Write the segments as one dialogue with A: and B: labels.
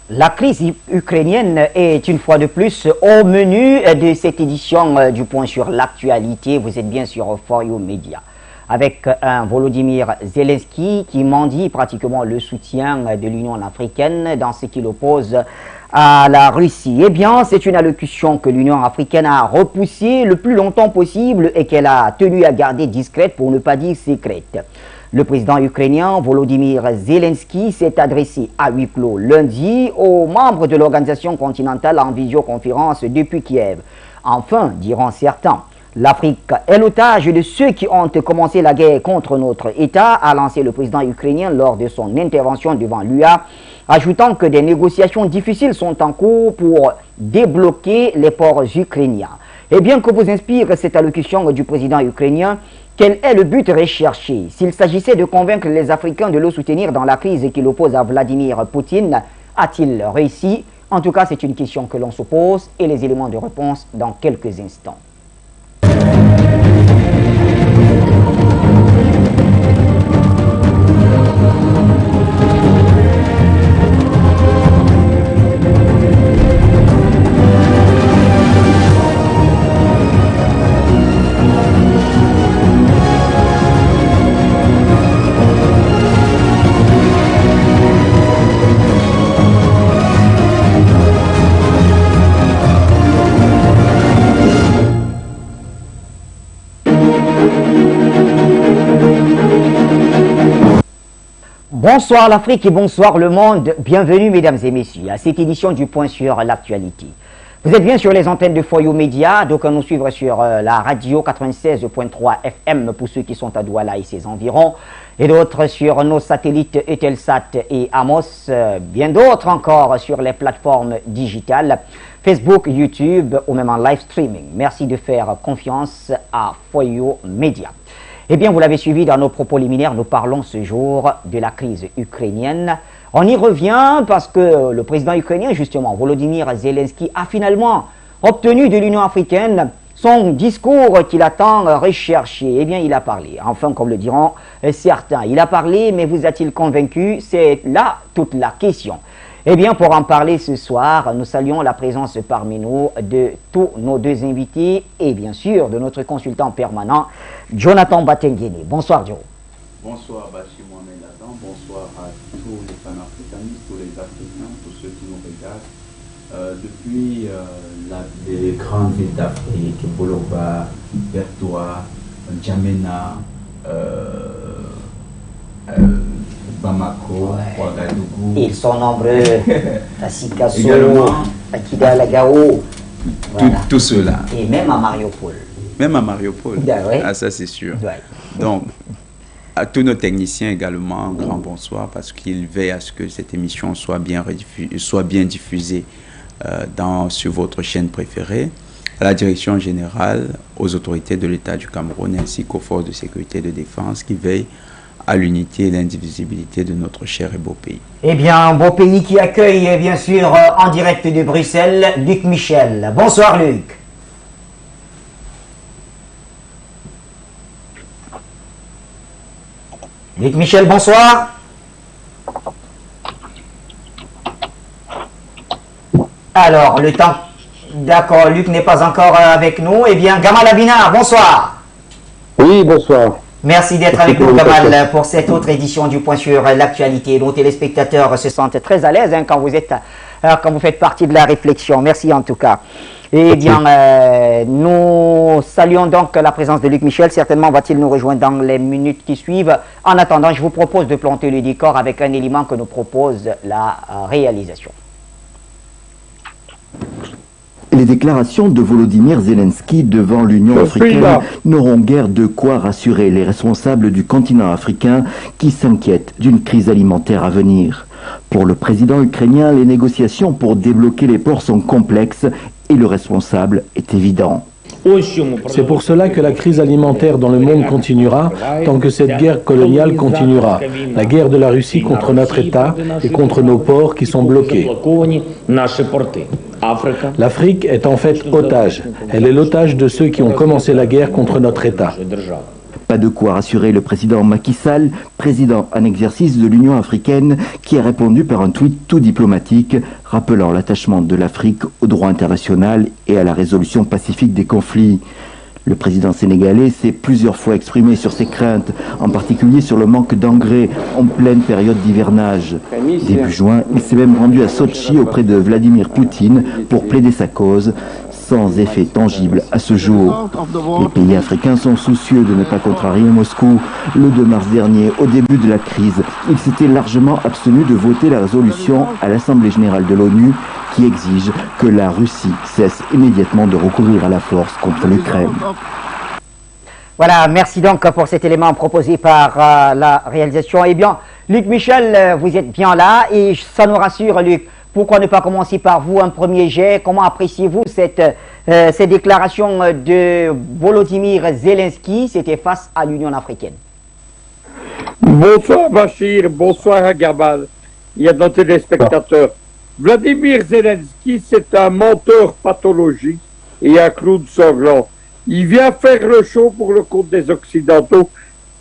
A: La crise ukrainienne est une fois de plus au menu de cette édition du Point sur l'actualité. Vous êtes bien sur For You Media. Avec un Volodymyr Zelensky qui mendie pratiquement le soutien de l'Union africaine dans ce qui l'oppose à la Russie. Eh bien, c'est une allocution que l'Union africaine a repoussée le plus longtemps possible et qu'elle a tenu à garder discrète pour ne pas dire secrète. Le président ukrainien Volodymyr Zelensky s'est adressé à huis clos lundi aux membres de l'organisation continentale en visioconférence depuis Kiev. Enfin, diront certains, l'Afrique est l'otage de ceux qui ont commencé la guerre contre notre État, a lancé le président ukrainien lors de son intervention devant l'UA, ajoutant que des négociations difficiles sont en cours pour débloquer les ports ukrainiens. Et bien que vous inspire cette allocution du président ukrainien, quel est le but recherché? S'il s'agissait de convaincre les Africains de le soutenir dans la crise qui l'oppose à Vladimir Poutine, a-t-il réussi? En tout cas, c'est une question que l'on se pose et les éléments de réponse dans quelques instants. Bonsoir l'Afrique et bonsoir le monde. Bienvenue mesdames et messieurs à cette édition du Point sur l'actualité. Vous êtes bien sur les antennes de For You Media, donc nous suivre sur la radio 96.3 FM pour ceux qui sont à Douala et ses environs, et d'autres sur nos satellites Eutelsat et Amos, bien d'autres encore sur les plateformes digitales, Facebook, YouTube ou même en live streaming. Merci de faire confiance à For You Media. Eh bien, vous l'avez suivi dans nos propos liminaires, nous parlons ce jour de la crise ukrainienne. On y revient parce que le président ukrainien, justement, Volodymyr Zelensky, a finalement obtenu de l'Union africaine son discours qu'il attend recherché. Eh bien, il a parlé. Enfin, comme le diront certains, il a parlé, mais vous a-t-il convaincu? C'est là toute la question. Eh bien, pour en parler ce soir, nous saluons la présence parmi nous de tous nos deux invités et bien sûr de notre consultant permanent, Jonathan Batengene. Bonsoir, Joe.
B: Bonsoir, Bachir Mohamed Adam. Bonsoir à tous les panafricanistes, tous les Africains, tous ceux qui nous regardent. Depuis les grandes villes d'Afrique, Boloba, Bertoua, N'Djamena, Bamako, Ouagadougou.
A: Ils sont nombreux. Tassikasso, Akida Lagao. Voilà.
B: Tout cela.
A: Et même à Mariupol.
B: Même à Mariupol.
A: Ouais.
B: Ah, ça c'est sûr.
A: Ouais.
B: Donc, à tous nos techniciens également, un grand bonsoir parce qu'ils veillent à ce que cette émission soit bien diffusée sur votre chaîne préférée, à la direction générale, aux autorités de l'État du Cameroun ainsi qu'aux forces de sécurité et de défense qui veillent à l'unité et l'indivisibilité de notre cher et beau pays.
A: Eh bien, un beau pays qui accueille, bien sûr, en direct de Bruxelles, Luc Michel. Bonsoir, Luc. Luc Michel, bonsoir. Alors, le temps... D'accord, Luc n'est pas encore avec nous. Eh bien, Gamal Abina, bonsoir.
C: Oui, bonsoir.
A: Merci d'être avec nous, Gamal, pour cette autre édition du Point sur l'actualité. Nos téléspectateurs se sentent très à l'aise quand vous faites partie de la réflexion. Merci en tout cas. Eh bien, nous saluons donc la présence de Luc Michel. Certainement va-t-il nous rejoindre dans les minutes qui suivent. En attendant, je vous propose de planter le décor avec un élément que nous propose la réalisation.
D: Les déclarations de Volodymyr Zelensky devant l'Union africaine n'auront guère de quoi rassurer les responsables du continent africain qui s'inquiètent d'une crise alimentaire à venir. Pour le président ukrainien, les négociations pour débloquer les ports sont complexes et le responsable est évident.
E: C'est pour cela que la crise alimentaire dans le monde continuera tant que cette guerre coloniale continuera. La guerre de la Russie contre notre État et contre nos ports qui sont bloqués. L'Afrique est en fait otage. Elle est l'otage de ceux qui ont commencé la guerre contre notre État.
D: Pas de quoi rassurer le président Macky Sall, président en exercice de l'Union africaine, qui a répondu par un tweet tout diplomatique, rappelant l'attachement de l'Afrique au droit international et à la résolution pacifique des conflits. Le président sénégalais s'est plusieurs fois exprimé sur ses craintes, en particulier sur le manque d'engrais en pleine période d'hivernage. Début juin, il s'est même rendu à Sotchi auprès de Vladimir Poutine pour plaider sa cause, sans effet tangible à ce jour. Les pays africains sont soucieux de ne pas contrarier Moscou. Le 2 mars dernier, au début de la crise, ils s'étaient largement abstenus de voter la résolution à l'Assemblée générale de l'ONU qui exige que la Russie cesse immédiatement de recourir à la force contre l'Ukraine.
A: Voilà, merci donc pour cet élément proposé par la réalisation. Eh bien, Luc Michel, vous êtes bien là et ça nous rassure, Luc. Pourquoi ne pas commencer par vous, un premier jet? Comment appréciez-vous cette déclaration de Volodymyr Zelensky? C'était face à l'Union africaine.
F: Bonsoir Bachir, bonsoir à Gabal. Il y a nos téléspectateurs. Vladimir Zelensky, c'est un menteur pathologique et un clown sanglant. Il vient faire le show pour le compte des Occidentaux.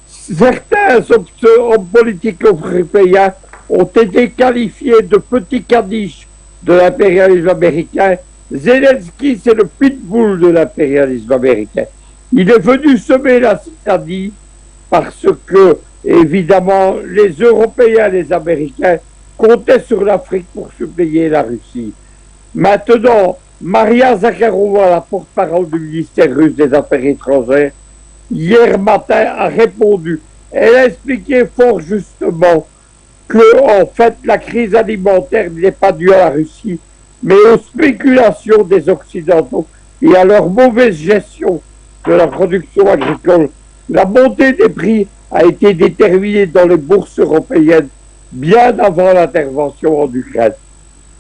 F: Certains hommes politiques européens ont été qualifiés de petits caniches de l'impérialisme américain. Zelensky, c'est le pitbull de l'impérialisme américain. Il est venu semer la citadine parce que, évidemment, les Européens et les Américains comptaient sur l'Afrique pour suppléer la Russie. Maintenant, Maria Zakharova, la porte-parole du ministère russe des Affaires étrangères, hier matin a répondu. Elle a expliqué fort justement que, en fait, la crise alimentaire n'est pas due à la Russie, mais aux spéculations des Occidentaux et à leur mauvaise gestion de la production agricole. La montée des prix a été déterminée dans les bourses européennes bien avant l'intervention en Ukraine.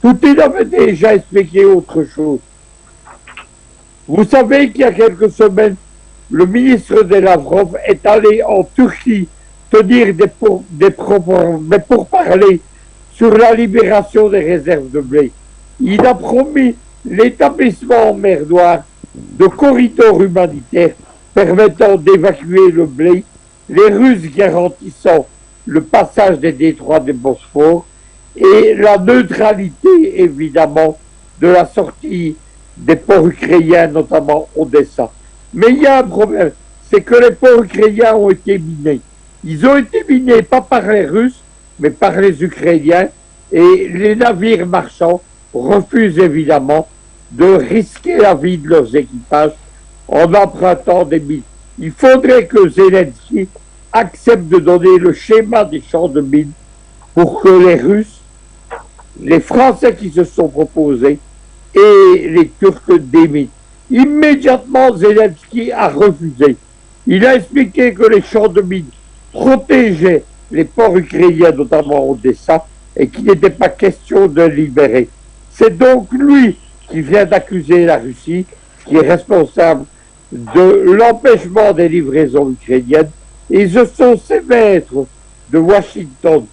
F: Poutine avait déjà expliqué autre chose. Vous savez qu'il y a quelques semaines, le ministre de Lavrov est allé en Turquie tenir des pourparlers sur la libération des réserves de blé. Il a promis l'établissement en mer Noire de corridors humanitaires permettant d'évacuer le blé, les Russes garantissant le passage des détroits des Bosphore et la neutralité, évidemment, de la sortie des ports ukrainiens, notamment Odessa. Mais il y a un problème, c'est que les ports ukrainiens ont été minés. Ils ont été minés pas par les Russes, mais par les Ukrainiens, et les navires marchands refusent évidemment de risquer la vie de leurs équipages en empruntant des mines. Il faudrait que Zelensky accepte de donner le schéma des champs de mines pour que les Russes, les Français qui se sont proposés et les Turcs déminent. Immédiatement, Zelensky a refusé. Il a expliqué que les champs de mines protégeaient les ports ukrainiens, notamment Odessa, et qu'il n'était pas question de libérer. C'est donc lui qui vient d'accuser la Russie, qui est responsable de l'empêchement des livraisons ukrainiennes, et ce sont ces maîtres de Washington,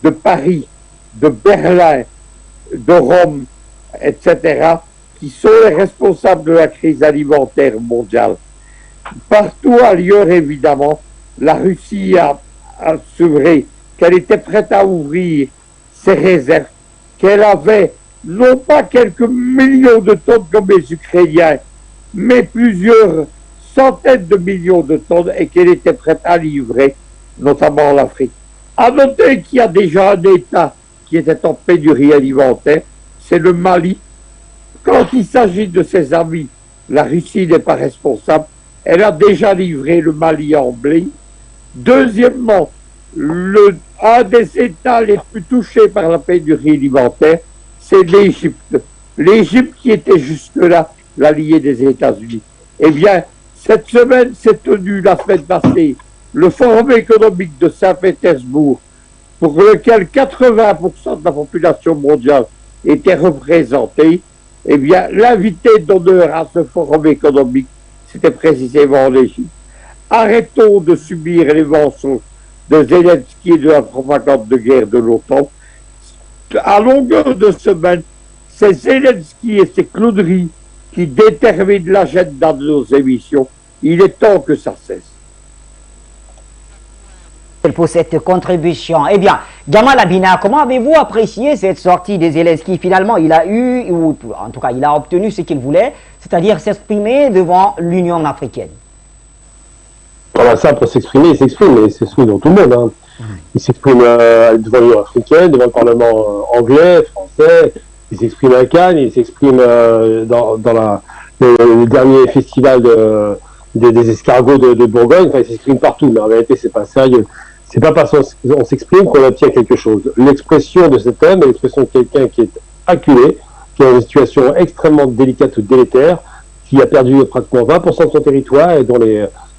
F: de Paris, de Berlin, de Rome, etc., qui sont les responsables de la crise alimentaire mondiale. Partout ailleurs, évidemment, la Russie a assuré qu'elle était prête à ouvrir ses réserves, qu'elle avait non pas quelques millions de tonnes comme les Ukrainiens, mais plusieurs centaines de millions de tonnes et qu'elle était prête à livrer, notamment en Afrique. À noter qu'il y a déjà un État qui était en pénurie alimentaire, c'est le Mali. Quand il s'agit de ses amis, la Russie n'est pas responsable. Elle a déjà livré le Mali en blé. Deuxièmement, un des États les plus touchés par la pénurie alimentaire, c'est l'Égypte. L'Égypte qui était jusque-là l'allié des États-Unis. Eh bien, cette semaine s'est tenue la semaine passée le Forum économique de Saint-Pétersbourg, pour lequel 80% de la population mondiale était représentée. Eh bien, l'invité d'honneur à ce forum économique, c'était précisément l'Égypte. Arrêtons de subir les mensonges de Zelensky et de la propagande de guerre de l'OTAN. À longueur de semaine, c'est Zelensky et ses clowneries qui déterminent l'agenda de nos émissions. Il est temps que ça cesse.
A: pour cette contribution. Eh bien, Gamal Abina, comment avez-vous apprécié cette sortie de Zelensky? Finalement, il a eu, ou en tout cas, il a obtenu ce qu'il voulait, c'est-à-dire s'exprimer devant l'Union africaine.
C: Voilà, ça, pour s'exprimer, il s'exprime, mais il s'exprime devant tout le monde. Hein. Il s'exprime devant l'Union africaine, devant le Parlement anglais, français, il s'exprime à Cannes, il s'exprime dans le dernier festival des escargots de Bourgogne, enfin, il s'exprime partout, mais en vérité, c'est pas sérieux. C'est pas parce qu'on s'exprime qu'on obtient quelque chose. L'expression de cet homme est l'expression de quelqu'un qui est acculé, qui est dans une situation extrêmement délicate ou délétère, qui a perdu pratiquement 20% de son territoire et dont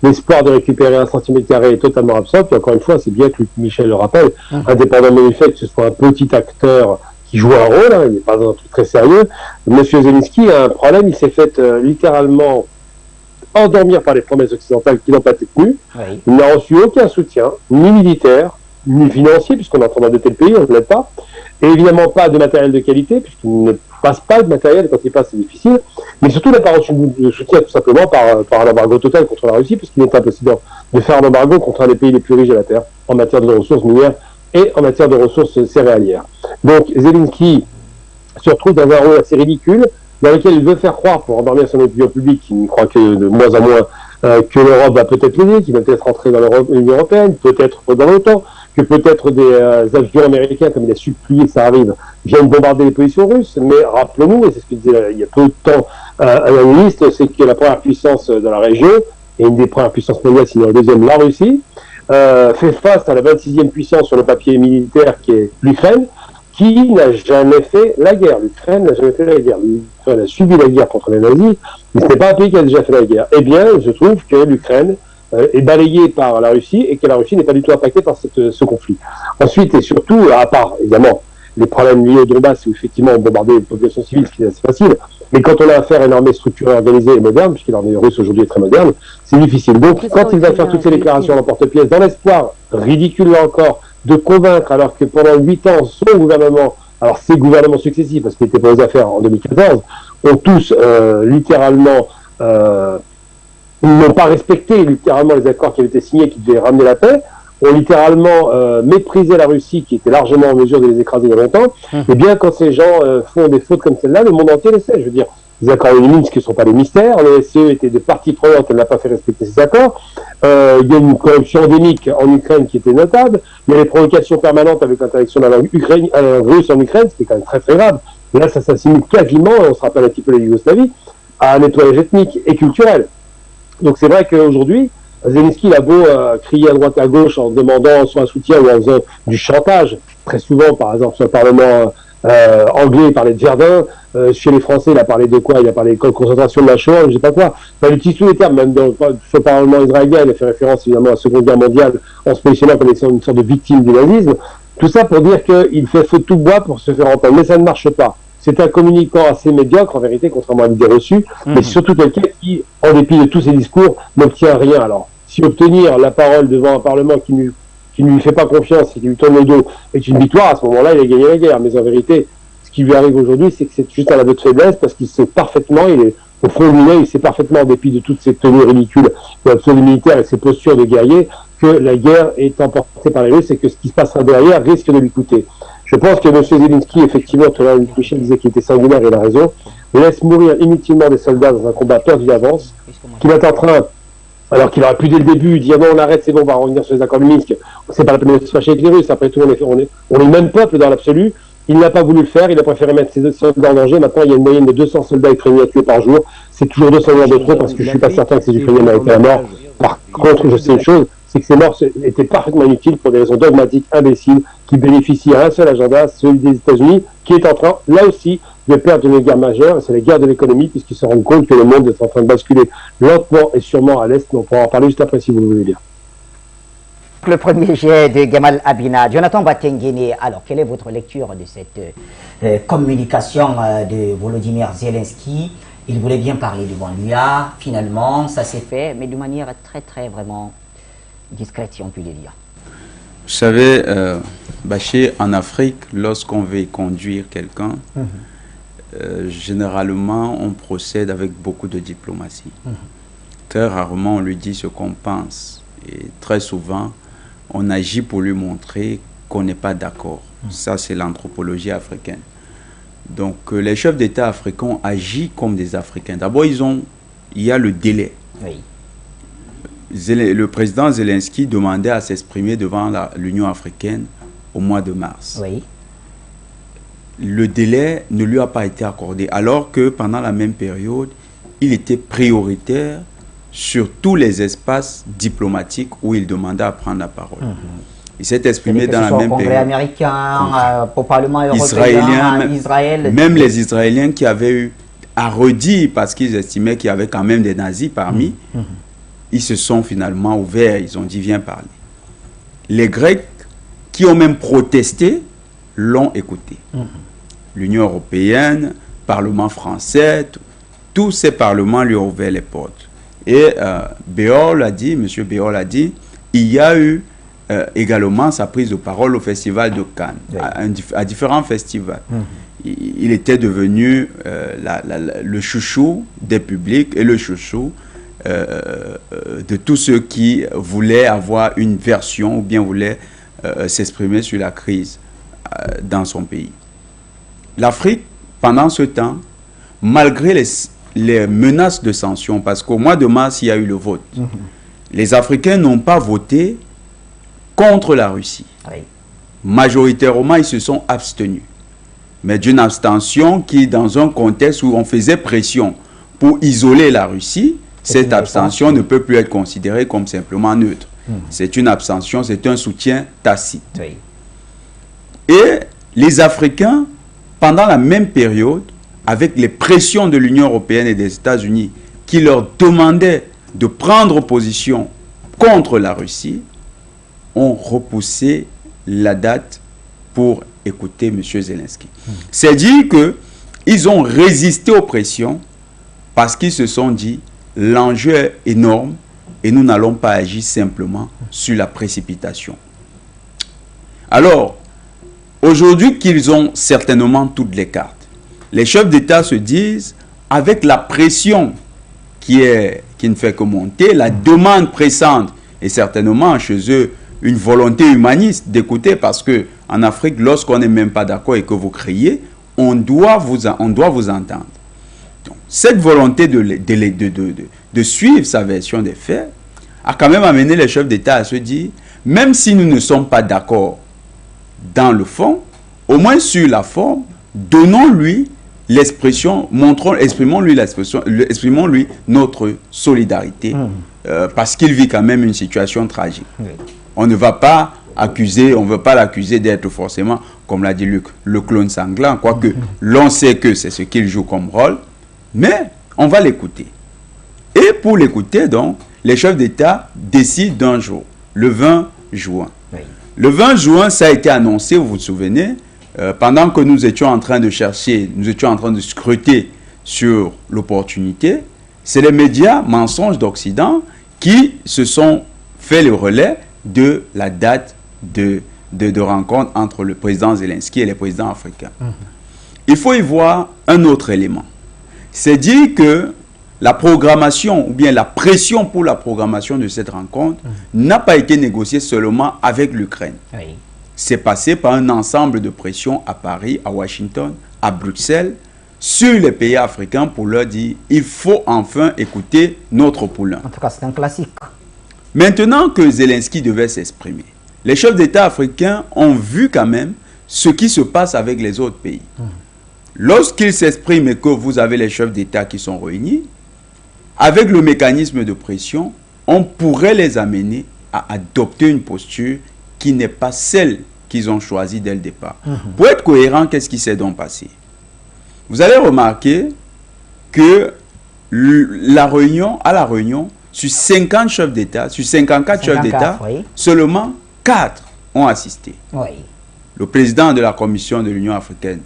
C: l'espoir de récupérer 1 cm² est totalement absent. Puis encore une fois, c'est bien que Michel le rappelle, indépendamment du fait que ce soit un petit acteur qui joue un rôle, hein, il n'est pas un truc très sérieux. Monsieur Zelensky a un problème, il s'est fait littéralement endormir par les promesses occidentales qui n'ont pas été tenues. Oui. Il n'a reçu aucun soutien, ni militaire, ni financier, puisqu'on est en train d'endetter le pays, on ne l'aide pas, et évidemment pas de matériel de qualité, puisqu'il ne passe pas de matériel, quand il passe c'est difficile, mais surtout il n'a pas reçu de soutien tout simplement par un embargo total contre la Russie, puisqu'il est impossible de faire un embargo contre un des pays les plus riches de la Terre, en matière de ressources minières et en matière de ressources céréalières. Donc Zelensky se retrouve dans un rôle assez ridicule, dans lequel il veut faire croire, pour endormir son opinion publique, qui ne croit que de moins en moins que l'Europe va peut-être l'aider, qu'il va peut-être entrer dans l'Union européenne, peut-être dans l'OTAN, que peut-être des avions américains, comme il a supplié, ça arrive, viennent bombarder les positions russes. Mais rappelons-nous, et c'est ce que disait il y a peu de temps un analyste, c'est que la première puissance de la région, et une des premières puissances mondiales, sinon la deuxième, la Russie, fait face à la 26e puissance sur le papier militaire qui est l'Ukraine, qui n'a jamais fait la guerre. L'Ukraine n'a jamais fait la guerre. L'Ukraine a subi la guerre contre les nazis, mais ce n'est pas un pays qui a déjà fait la guerre. Eh bien, je trouve que l'Ukraine est balayée par la Russie et que la Russie n'est pas du tout impactée par ce conflit. Ensuite, et surtout, à part, évidemment, les problèmes liés au Donbass, où effectivement on bombardait les populations civiles, ce qui est assez facile, mais quand on a affaire à une armée structurée, organisée et moderne, puisque l'armée russe aujourd'hui est très moderne, c'est difficile. Donc, quand il va faire toutes ces déclarations en porte-pièce, dans l'espoir, ridicule là encore, de convaincre, alors que pendant 8 ans, son gouvernement, alors ces gouvernements successifs, parce qu'il était pour les affaires en 2014, ont tous littéralement n'ont pas respecté littéralement les accords qui avaient été signés, qui devaient ramener la paix, ont littéralement méprisé la Russie, qui était largement en mesure de les écraser il y a longtemps. Et bien, quand ces gens font des fautes comme celle-là, le monde entier le sait. Je veux dire, les accords de Minsk ne sont pas des mystères. Le SCE était des parties prenantes, elle n'a pas fait respecter ces accords. Il y a une corruption endémique en Ukraine qui était notable. Il y a des provocations permanentes avec l'interdiction de la langue russe en Ukraine, ce qui est quand même très très grave. Et là, ça s'assimile quasiment, on se rappelle un petit peu la Yougoslavie, à un nettoyage ethnique et culturel. Donc c'est vrai qu'aujourd'hui, Zelensky il a beau crier à droite à gauche en demandant soit un soutien ou en faisant du chantage. Très souvent, par exemple, sur le Parlement anglais, il parlait de Verdun. Chez les Français, il a parlé de quoi? Il a parlé de concentration de la Shoah, je ne sais pas quoi. Enfin, il utilise tous les termes, même sur le Parlement israélien, il a fait référence évidemment à la Seconde Guerre mondiale en se positionnant comme étant une sorte de victime du nazisme. Tout ça pour dire qu'il fait feu de tout bois pour se faire entendre. Mais ça ne marche pas. C'est un communicant assez médiocre, en vérité, contrairement à l'idée reçue, mais surtout quelqu'un qui, en dépit de tous ses discours, n'obtient rien. Alors, si obtenir la parole devant un Parlement qui ne lui fait pas confiance et qui lui tourne le dos est une victoire, à ce moment-là, il a gagné la guerre. Mais en vérité, ce qui lui arrive aujourd'hui, c'est que c'est juste un aveu de faiblesse, parce qu'il sait parfaitement, il est au fond de lui-même, il sait parfaitement, en dépit de toutes ces tenues ridicules de l'absolu militaire et ses postures de guerrier, que la guerre est emportée par les Russes et que ce qui se passera derrière risque de lui coûter. Je pense que M. Zelensky, effectivement, tout à l'heure, Michel disait qu'il était sanguinaire, et il a raison, laisse mourir inutilement des soldats dans un combat perdu d'avance, qu'il est en train, alors qu'il aurait pu dès le début dire non, on arrête, c'est bon, on va revenir sur les accords de Minsk, c'est pas la peine de se fâcher avec les Russes, après tout, on est le même peuple dans l'absolu. Il n'a pas voulu le faire, il a préféré mettre ses soldats en danger. Maintenant, il y a une moyenne de 200 soldats ukrainiens tués par jour. C'est toujours 200 morts de trop, parce que je suis pas certain que ces Ukrainiens méritaient la mort. Par contre, je sais une chose, c'est que ces morts étaient parfaitement inutiles pour des raisons dogmatiques, imbéciles, qui bénéficient à un seul agenda, celui des États-Unis, qui est en train, là aussi, de perdre une guerre majeure, c'est la guerre de l'économie, puisqu'ils se rendent compte que le monde est en train de basculer lentement et sûrement à l'Est. Mais on pourra en parler juste après, si vous le voulez bien.
A: Le premier jet de Gamal Abina. Jonathan Batengene, alors quelle est votre lecture de cette communication de Volodymyr Zelensky? Il voulait bien parler devant l'UA, finalement ça s'est fait, mais de manière très très vraiment discrète, si on peut le dire.
B: Vous savez, Bachir, en Afrique, lorsqu'on veut conduire quelqu'un, généralement on procède avec beaucoup de diplomatie. Très rarement on lui dit ce qu'on pense, et très souvent on agit pour lui montrer qu'on n'est pas d'accord. Ça, c'est l'anthropologie africaine. Donc, les chefs d'État africains ont agi comme des Africains. D'abord, il y a le délai.
A: Oui.
B: Le président Zelensky demandait à s'exprimer devant l'Union africaine au mois de mars.
A: Oui.
B: Le délai ne lui a pas été accordé, alors que pendant la même période, il était prioritaire sur tous les espaces diplomatiques où il demandait à prendre la parole. Il s'est exprimé dans la même
A: Congrès
B: période.
A: américain, au Parlement européen,
B: Israélien,
A: Israël.
B: même les Israéliens qui avaient eu à redire parce qu'ils estimaient qu'il y avait quand même des nazis parmi, ils se sont finalement ouverts, ils ont dit viens parler. Les Grecs qui ont même protesté l'ont écouté. L'Union européenne, Parlement français, tous ces parlements lui ont ouvert les portes. Et Béol a dit, M. Béol a dit, il y a eu également sa prise de parole au Festival de Cannes, à différents festivals. Il était devenu le chouchou des publics et le chouchou de tous ceux qui voulaient avoir une version ou bien voulaient s'exprimer sur la crise dans son pays. L'Afrique, pendant ce temps, malgré les menaces de sanctions, parce qu'au mois de mars, il y a eu le vote, les Africains n'ont pas voté contre la Russie.
A: Oui.
B: Majoritairement, ils se sont abstenus. Mais d'une abstention qui, dans un contexte où on faisait pression pour isoler la Russie, cette abstention ne peut plus être considérée comme simplement neutre. C'est une abstention, c'est un soutien tacite.
A: Oui.
B: Et les Africains, pendant la même période, avec les pressions de l'Union européenne et des États-Unis qui leur demandaient de prendre position contre la Russie, ont repoussé la date pour écouter M. Zelensky. C'est dire qu'ils ont résisté aux pressions parce qu'ils se sont dit l'enjeu est énorme et nous n'allons pas agir simplement sur la précipitation. Alors, aujourd'hui qu'ils ont certainement toutes les cartes, les chefs d'État se disent, avec la pression qui ne fait que monter, la demande pressante et certainement chez eux une volonté humaniste d'écouter, parce que en Afrique, lorsqu'on n'est même pas d'accord et que vous criez, on doit vous entendre. Donc, cette volonté de suivre sa version des faits a quand même amené les chefs d'État à se dire, même si nous ne sommes pas d'accord dans le fond, au moins sur la forme, donnons-lui l'expression, exprimons-lui notre solidarité, parce qu'il vit quand même une situation tragique. Oui. On ne va pas accuser, on ne veut pas l'accuser d'être forcément, comme l'a dit Luc, le clone sanglant, quoique l'on sait que c'est ce qu'il joue comme rôle, mais on va l'écouter. Et pour l'écouter, donc, les chefs d'État décident d'un jour, le 20 juin. Oui. Le 20 juin, ça a été annoncé, vous vous souvenez, pendant que nous étions en train de chercher, nous étions en train de scruter sur l'opportunité, c'est les médias mensonges d'Occident qui se sont fait le relais de la date de rencontre entre le président Zelensky et les présidents africains. Il faut y voir un autre élément. C'est dire que la programmation, ou bien la pression pour la programmation de cette rencontre n'a pas été négociée seulement avec l'Ukraine. Oui. C'est passé par un ensemble de pressions à Paris, à Washington, à Bruxelles, sur les pays africains pour leur dire il faut enfin écouter notre poulain.
A: En tout cas, c'est un classique.
B: Maintenant que Zelensky devait s'exprimer, les chefs d'État africains ont vu quand même ce qui se passe avec les autres pays. Lorsqu'ils s'expriment et que vous avez les chefs d'État qui sont réunis, avec le mécanisme de pression, on pourrait les amener à adopter une posture qui n'est pas celle qu'ils ont choisie dès le départ. Pour être cohérent, qu'est-ce qui s'est donc passé? Vous allez remarquer que à la réunion, sur 50 chefs d'État, sur 54 chefs d'État, oui, seulement 4 ont assisté. Oui. Le président de la Commission de l'Union africaine,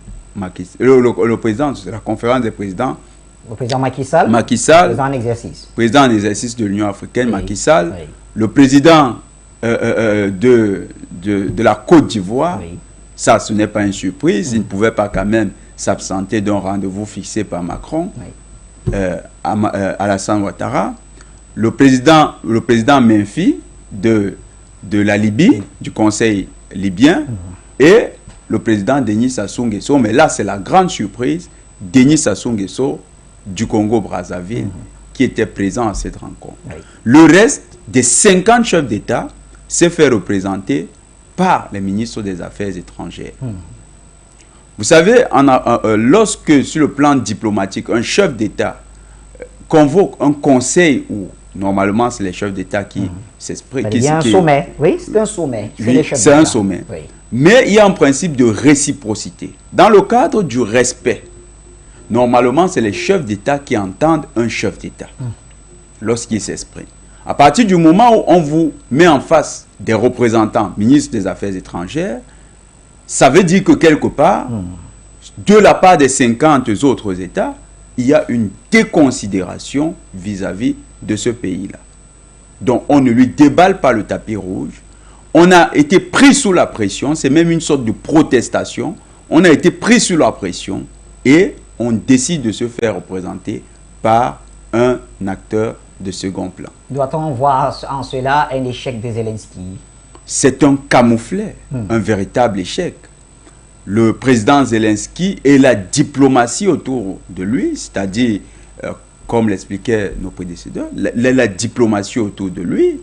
B: le président de la conférence des présidents,
A: le président Macky Sall, président en exercice.
B: Président en exercice de l'Union africaine, oui, Macky Sall, oui, le président de la Côte d'Ivoire, oui, ça ce n'est pas une surprise, il ne pouvait pas quand même s'absenter d'un rendez-vous fixé par Macron, oui, Alassane Ouattara, le président Menfi de de la Libye, du Conseil libyen, et le président Denis Sassou Nguesso. Mais là, c'est la grande surprise, Denis Sassou Nguesso du Congo-Brazzaville, qui était présent à cette rencontre. Oui. Le reste des 50 chefs d'État s'est fait représenter par les ministres des Affaires étrangères. Vous savez, lorsque sur le plan diplomatique, un chef d'État convoque un conseil où normalement c'est les chefs d'État qui s'expriment.
A: Il y a un sommet, oui, c'est un sommet.
B: Oui, c'est un sommet. Oui. Mais il y a un principe de réciprocité. Dans le cadre du respect, normalement c'est les chefs d'État qui entendent un chef d'État lorsqu'il s'exprime. À partir du moment où on vous met en face des représentants, ministres des Affaires étrangères, ça veut dire que quelque part, de la part des 50 autres États, il y a une déconsidération vis-à-vis de ce pays-là. Donc on ne lui déballe pas le tapis rouge. On a été pris sous la pression, c'est même une sorte de protestation. On a été pris sous la pression et on décide de se faire représenter par un acteur de second plan.
A: Doit-on voir en cela un échec de Zelensky?
B: C'est un camouflet, un véritable échec. Le président Zelensky et la diplomatie autour de lui, c'est-à-dire, comme l'expliquaient nos prédécesseurs, la diplomatie autour de lui,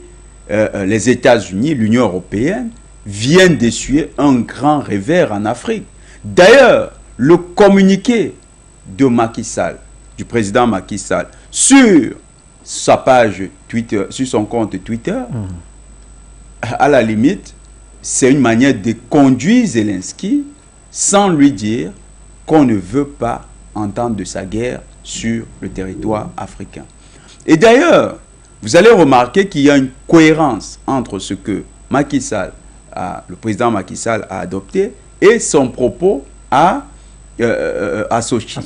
B: les États-Unis, l'Union européenne, viennent d'essuyer un grand revers en Afrique. D'ailleurs, le communiqué de Macky Sall, du président Macky Sall, sur sa page Twitter, sur son compte Twitter, à la limite, c'est une manière de conduire Zelensky sans lui dire qu'on ne veut pas entendre de sa guerre sur le territoire africain. Et d'ailleurs, vous allez remarquer qu'il y a une cohérence entre ce que Macky Sall, le président Macky Sall a adopté et son propos à Sochi.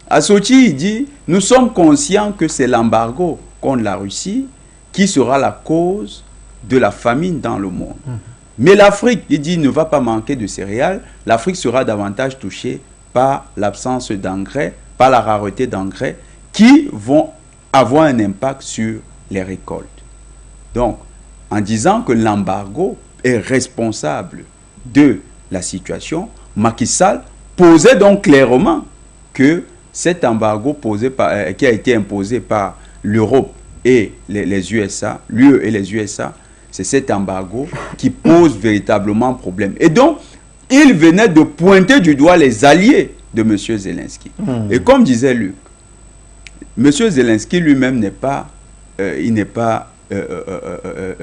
B: À Sochi, il dit « Nous sommes conscients que c'est l'embargo contre la Russie qui sera la cause de la famine dans le monde. Mais l'Afrique, il dit, ne va pas manquer de céréales. L'Afrique sera davantage touchée par l'absence d'engrais, par la rareté d'engrais, qui vont avoir un impact sur les récoltes. » Donc, en disant que l'embargo est responsable de la situation, Macky Sall posait donc clairement que cet embargo qui a été imposé par l'Europe et les USA, l'UE et les USA, c'est cet embargo qui pose véritablement problème. Et donc, il venait de pointer du doigt les alliés de M. Zelensky. Et comme disait Luc, M. Zelensky lui-même n'est pas,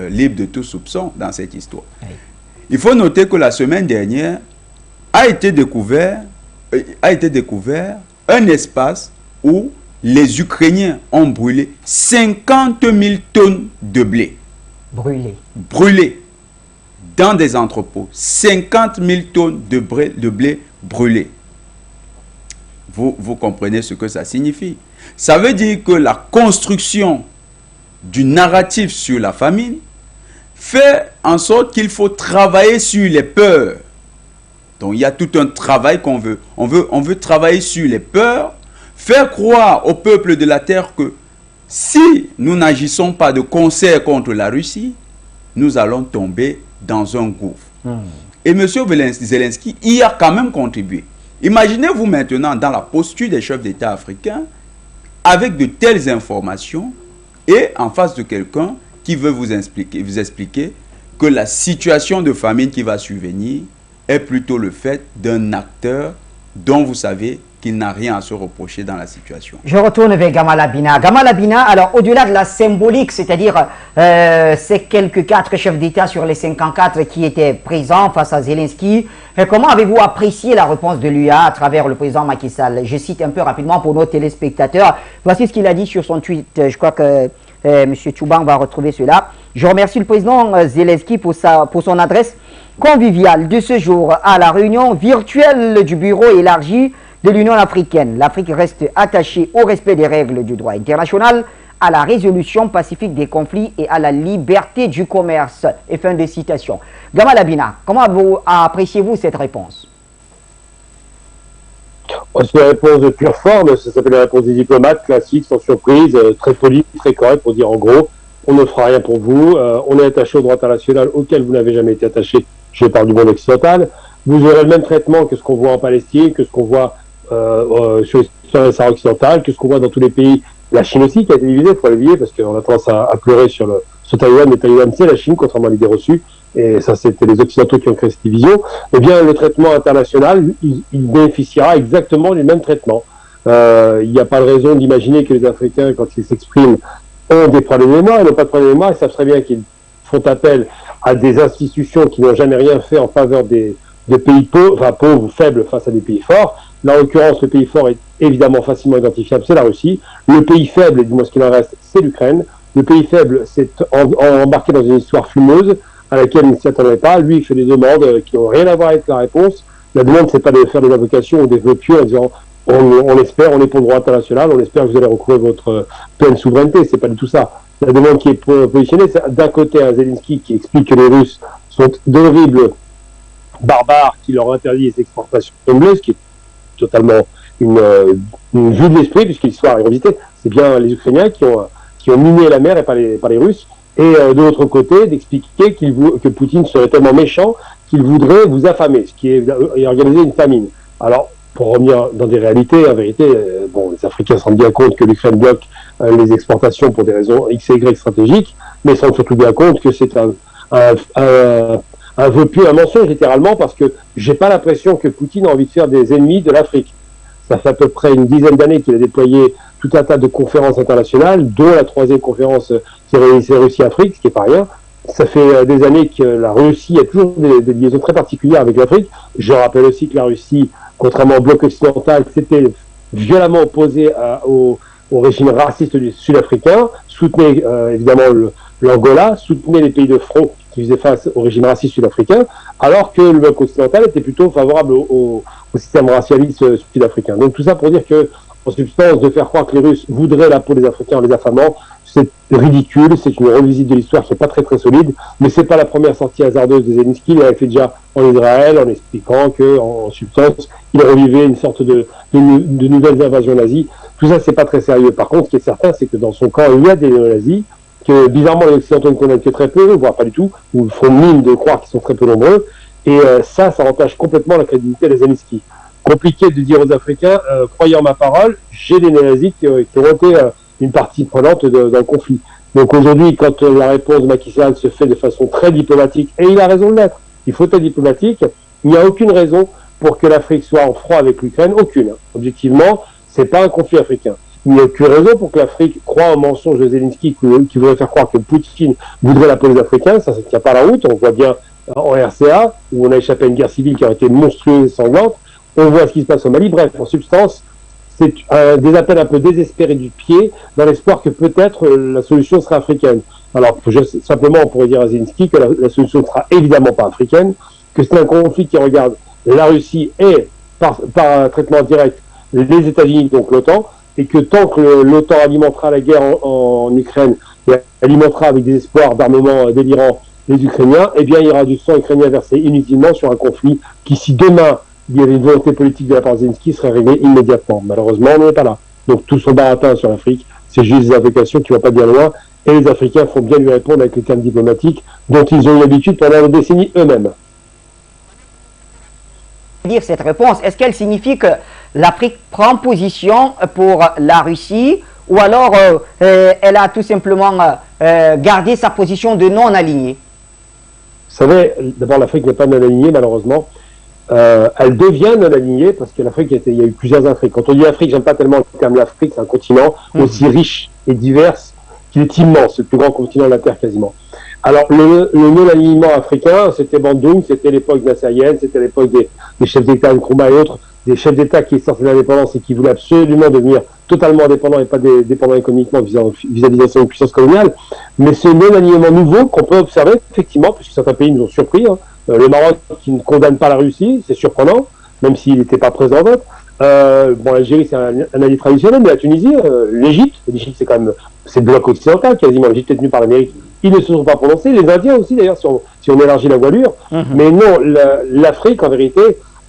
B: libre de tout soupçon dans cette histoire. Il faut noter que la semaine dernière a été découvert un espace où les Ukrainiens ont brûlé 50 000 tonnes de blé. Brûlé dans des entrepôts. 50 000 tonnes de blé brûlé. Vous comprenez ce que ça signifie. Ça veut dire que la construction du narratif sur la famine fait en sorte qu'il faut travailler sur les peurs. Donc il y a tout un travail qu'on veut. On veut travailler sur les peurs, faire croire au peuple de la terre que si nous n'agissons pas de concert contre la Russie, nous allons tomber dans un gouffre. Et M. Zelensky y a quand même contribué. Imaginez-vous maintenant dans la posture des chefs d'État africains, avec de telles informations, et en face de quelqu'un qui veut vous expliquer que la situation de famine qui va survenir est plutôt le fait d'un acteur dont vous savez qu'il n'a rien à se reprocher dans la situation.
A: Je retourne vers Gamal Abina. Gamal Abina, alors au-delà de la symbolique, c'est-à-dire ces quelques 4 chefs d'État sur les 54 qui étaient présents face à Zelensky, comment avez-vous apprécié la réponse de l'UA à travers le président Macky Sall? Je cite un peu rapidement pour nos téléspectateurs. Voici ce qu'il a dit sur son tweet. Je crois que M. Tchouban va retrouver cela. Je remercie le président Zelensky pour son adresse conviviale de ce jour à la réunion virtuelle du bureau élargi de l'Union africaine. L'Afrique reste attachée au respect des règles du droit international, à la résolution pacifique des conflits et à la liberté du commerce. Et fin de citation. Gamal Abina, comment appréciez-vous cette réponse?
C: C'est une réponse de pure forme, ça s'appelle la réponse des diplomates classiques, sans surprise, très polie, très correcte pour dire en gros, on ne fera rien pour vous, on est attaché au droit international auquel vous n'avez jamais été attaché, je parle du monde occidental, vous aurez le même traitement que ce qu'on voit en Palestine, que ce qu'on voit sur le Sahara occidental, que ce qu'on voit dans tous les pays, la Chine aussi qui a été divisée, il faut l'oublier, parce qu'on a tendance à pleurer sur Taïwan, mais Taïwan c'est la Chine, contrairement à l'idée reçue, et ça c'était les Occidentaux qui ont créé cette division. Eh bien le traitement international, il bénéficiera exactement du même traitement. Il n'y a pas de raison d'imaginer que les Africains, quand ils s'expriment, ont des problèmes de mémoire, ils n'ont pas de problème de mémoire, ils savent très bien qu'ils font appel à des institutions qui n'ont jamais rien fait en faveur des pays pauvres ou faibles face à des pays forts. Là, en l'occurrence, le pays fort est évidemment facilement identifiable, c'est la Russie. Le pays faible, et du moins ce qu'il en reste, c'est l'Ukraine. Le pays faible s'est embarqué dans une histoire fumeuse à laquelle il ne s'y attendait pas. Lui, il fait des demandes qui n'ont rien à voir avec la réponse. La demande, c'est pas de faire des invocations ou des vœux pieux en disant on espère, on est pour le droit international, on espère que vous allez recouvrer votre pleine souveraineté. C'est pas du tout ça. La demande qui est positionnée, c'est d'un côté un Zelensky qui explique que les Russes sont d'horribles barbares qui leur interdit les exportations de blé, ce qui est totalement une vue de l'esprit, puisque l'histoire est revisitée. C'est bien les Ukrainiens qui ont miné la mer et pas les Russes. Et de l'autre côté, d'expliquer que Poutine serait tellement méchant qu'il voudrait vous affamer, ce qui est organiser une famine. Alors, pour revenir dans des réalités, en vérité, les Africains se rendent bien compte que l'Ukraine bloque les exportations pour des raisons X et Y stratégiques, mais ils se rendent surtout bien compte que c'est un vœu pieux, un mensonge littéralement, parce que j'ai pas l'impression que Poutine a envie de faire des ennemis de l'Afrique. Ça fait à peu près une dizaine d'années qu'il a déployé tout un tas de conférences internationales, dont la 3e conférence qui réunissait Russie-Afrique, ce qui est pas rien. Ça fait des années que la Russie a toujours des liaisons très particulières avec l'Afrique. Je rappelle aussi que la Russie, contrairement au bloc occidental, s'était violemment opposée au régime raciste sud-africain, soutenait évidemment l'Angola, soutenait les pays de front qui faisaient face au régime raciste sud-africain, alors que le bloc occidental était plutôt favorable au système racialiste sud-africain. Donc tout ça pour dire que, en substance, de faire croire que les Russes voudraient la peau des Africains en les affamant, c'est ridicule, c'est une revisite de l'histoire qui n'est pas très très solide, mais c'est pas la première sortie hasardeuse de Zelensky, il l'avait fait déjà en Israël, en expliquant que, en substance, il revivait une sorte de nouvelles invasions nazies. Tout ça, c'est pas très sérieux. Par contre, ce qui est certain, c'est que dans son camp, il y a des néo-nazis, que bizarrement les Occidentaux ne connaissent que très peu, voire pas du tout, ou font mine de croire qu'ils sont très peu nombreux, et ça entache complètement la crédibilité de Zelensky. Compliqué de dire aux Africains, croyez en ma parole, j'ai des néo-nazis qui ont été une partie prenante d'un conflit. Donc aujourd'hui, quand la réponse de Macky Sall se fait de façon très diplomatique, et il a raison de l'être, il faut être diplomatique, il n'y a aucune raison pour que l'Afrique soit en froid avec l'Ukraine, aucune. Objectivement, c'est pas un conflit africain. Il n'y a aucune raison pour que l'Afrique croie au mensonge de Zelensky qui voudrait faire croire que Poutine voudrait la peau des Africains. Ça ne tient pas la route. On voit bien en RCA, où on a échappé à une guerre civile qui aurait été monstrueuse et sanglante. On voit ce qui se passe au Mali. Bref, en substance, c'est des appels un peu désespérés du pied, dans l'espoir que peut-être la solution sera africaine. Alors, simplement, on pourrait dire à Zelensky que la solution ne sera évidemment pas africaine, que c'est un conflit qui regarde la Russie et, par un traitement direct, les États-Unis, donc l'OTAN, et que tant que l'OTAN alimentera la guerre en Ukraine, et alimentera avec des espoirs d'armement délirants les Ukrainiens, eh bien il y aura du sang ukrainien versé inutilement sur un conflit qui, si demain il y avait une volonté politique de la part de Zelensky, serait réglé immédiatement. Malheureusement, on n'est pas là. Donc tout son baratin sur l'Afrique, c'est juste des invocations qui ne vont pas bien loin, et les Africains font bien lui répondre avec les termes diplomatiques dont ils ont eu l'habitude pendant des décennies eux-mêmes.
A: Dire cette réponse, est-ce qu'elle signifie que l'Afrique prend position pour la Russie, ou alors elle a tout simplement gardé sa position de non-aligné?
C: Vous savez, d'abord l'Afrique n'est pas non-alignée malheureusement. Elle devient non-alignée parce que l'Afrique, il y a eu plusieurs Afriques. Quand on dit Afrique, j'aime pas tellement le terme l'Afrique, c'est un continent aussi riche et divers qu'il est immense, c'est le plus grand continent de la Terre quasiment. Alors, le non-alignement africain, c'était Bandung, c'était l'époque nassérienne, c'était l'époque des chefs d'État, Nkrumah et autres, des chefs d'État qui sortaient de l'indépendance et qui voulaient absolument devenir totalement indépendants et pas dépendants économiquement vis-à-vis de cette puissance coloniale. Mais ce non-alignement nouveau qu'on peut observer, effectivement, puisque certains pays nous ont surpris, le Maroc qui ne condamne pas la Russie, c'est surprenant, même s'il n'était pas présent au vote. L'Algérie, c'est un allié traditionnel, mais la Tunisie, l'Égypte c'est quand même, c'est le bloc occidental, quasiment, l'Égypte est tenue par l'Amérique, ils ne se sont pas prononcés, les Indiens aussi d'ailleurs, si on élargit la voilure, mais non, l'Afrique, en vérité,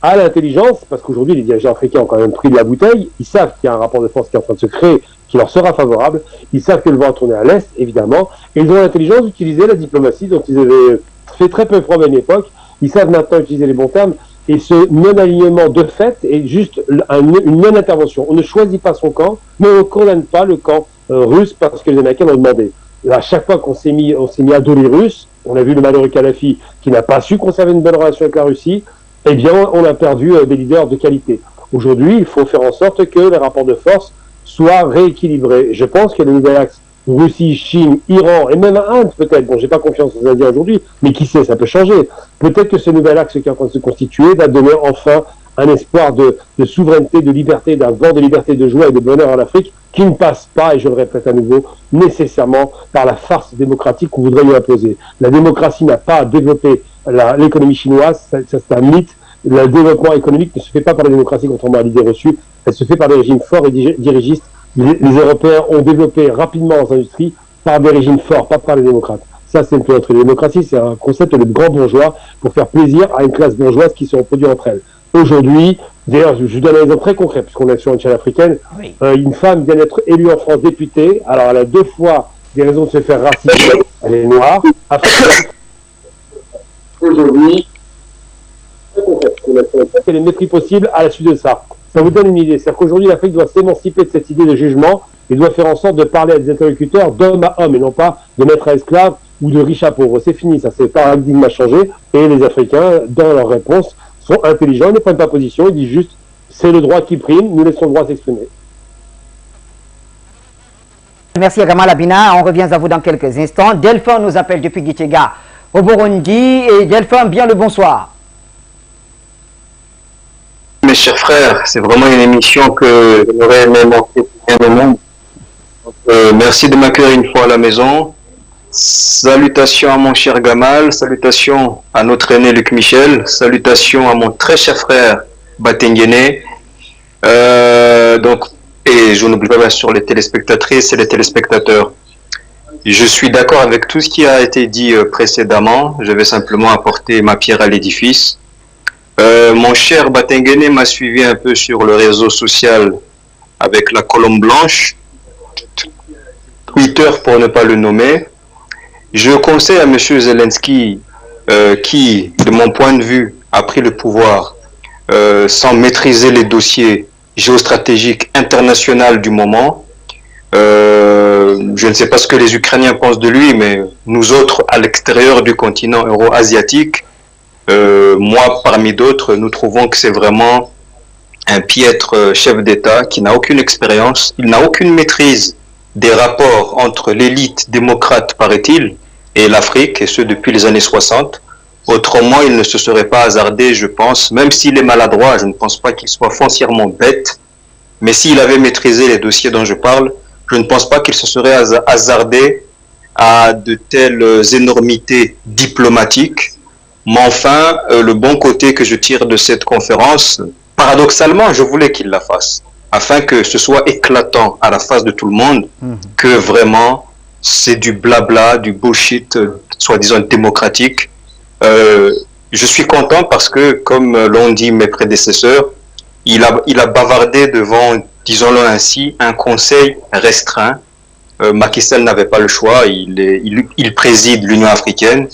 C: à l'intelligence, parce qu'aujourd'hui les dirigeants africains ont quand même pris de la bouteille, ils savent qu'il y a un rapport de force qui est en train de se créer, qui leur sera favorable, ils savent que le vent va tourner à l'Est, évidemment, et ils ont l'intelligence d'utiliser la diplomatie dont ils avaient fait très peu preuve à une époque, ils savent maintenant utiliser les bons termes, et ce non-alignement de fait est juste une non-intervention. On ne choisit pas son camp, mais on ne condamne pas le camp russe parce que les Américains l'ont demandé. Et à chaque fois qu'on s'est mis à dos les Russes, on a vu le malheureux Kadhafi qui n'a pas su conserver une bonne relation avec la Russie, eh bien on a perdu des leaders de qualité. Aujourd'hui, il faut faire en sorte que les rapports de force soient rééquilibrés. Je pense que le nouvel axe Russie, Chine, Iran et même Inde peut-être, bon j'ai pas confiance aux Indiens aujourd'hui, mais qui sait, ça peut changer. Peut-être que ce nouvel axe qui est en train de se constituer va donner enfin un espoir de souveraineté, de liberté, d'un vent de liberté, de joie et de bonheur en Afrique qui ne passe pas, et je le répète à nouveau, nécessairement par la farce démocratique qu'on voudrait lui imposer. La démocratie n'a pas développé l'économie chinoise, c'est un mythe. Le développement économique ne se fait pas par la démocratie, contrairement à l'idée reçue, elle se fait par des régimes forts et dirigistes. Les Européens ont développé rapidement leurs industries par des régimes forts, pas par les démocrates. Ça, c'est une plaisanterie. La démocratie, c'est un concept de grand bourgeois pour faire plaisir à une classe bourgeoise qui se reproduit entre elles. Aujourd'hui, d'ailleurs, je vous donne un exemple très concret, puisqu'on est sur une chaîne africaine. Oui. Une femme vient d'être élue en France députée. Alors, elle a 2 fois des raisons de se faire raciser. Elle est noire. Aujourd'hui, c'est les mépris possibles à la suite de ça. Ça vous donne une idée. C'est-à-dire qu'aujourd'hui, l'Afrique doit s'émanciper de cette idée de jugement et doit faire en sorte de parler à des interlocuteurs d'homme à homme et non pas de maître à esclave ou de riche à pauvre. C'est fini, ça, c'est le paradigme a changé et les Africains, dans leurs réponses, sont intelligents, ils ne prennent pas position, ils disent juste c'est le droit qui prime, nous laissons le droit s'exprimer.
A: Merci Gamal Abina, on revient à vous dans quelques instants. Delphin nous appelle depuis Gitega au Burundi et Delphin, bien le bonsoir.
G: Mes chers frères, c'est vraiment une émission que j'aurais aimé manquer bien le monde. Merci de m'accueillir une fois à la maison. Salutations à mon cher Gamal, salutations à notre aîné Luc Michel, salutations à mon très cher frère Batengene. Et je n'oublie pas bien sûr les téléspectatrices et les téléspectateurs. Je suis d'accord avec tout ce qui a été dit précédemment. Je vais simplement apporter ma pierre à l'édifice. Mon cher Batengene m'a suivi un peu sur le réseau social avec la colombe blanche, Twitter pour ne pas le nommer. Je conseille à M. Zelensky, qui, de mon point de vue, a pris le pouvoir sans maîtriser les dossiers géostratégiques internationaux du moment. Je ne sais pas ce que les Ukrainiens pensent de lui, mais nous autres, à l'extérieur du continent euro-asiatique, moi parmi d'autres, nous trouvons que c'est vraiment un piètre chef d'État qui n'a aucune expérience, il n'a aucune maîtrise des rapports entre l'élite démocrate, paraît-il, et l'Afrique, et ce depuis les années 60. Autrement, il ne se serait pas hasardé, je pense, même s'il est maladroit, je ne pense pas qu'il soit foncièrement bête, mais s'il avait maîtrisé les dossiers dont je parle, je ne pense pas qu'il se serait hasardé à de telles énormités diplomatiques. Mais enfin, le bon côté que je tire de cette conférence, paradoxalement, je voulais qu'il la fasse, afin que ce soit éclatant à la face de tout le monde, que vraiment, c'est du blabla, du bullshit, soi-disant démocratique. Je suis content parce que, comme l'ont dit mes prédécesseurs, il a bavardé devant, disons-le ainsi, un conseil restreint. Macky Sall n'avait pas le choix, il préside l'Union africaine.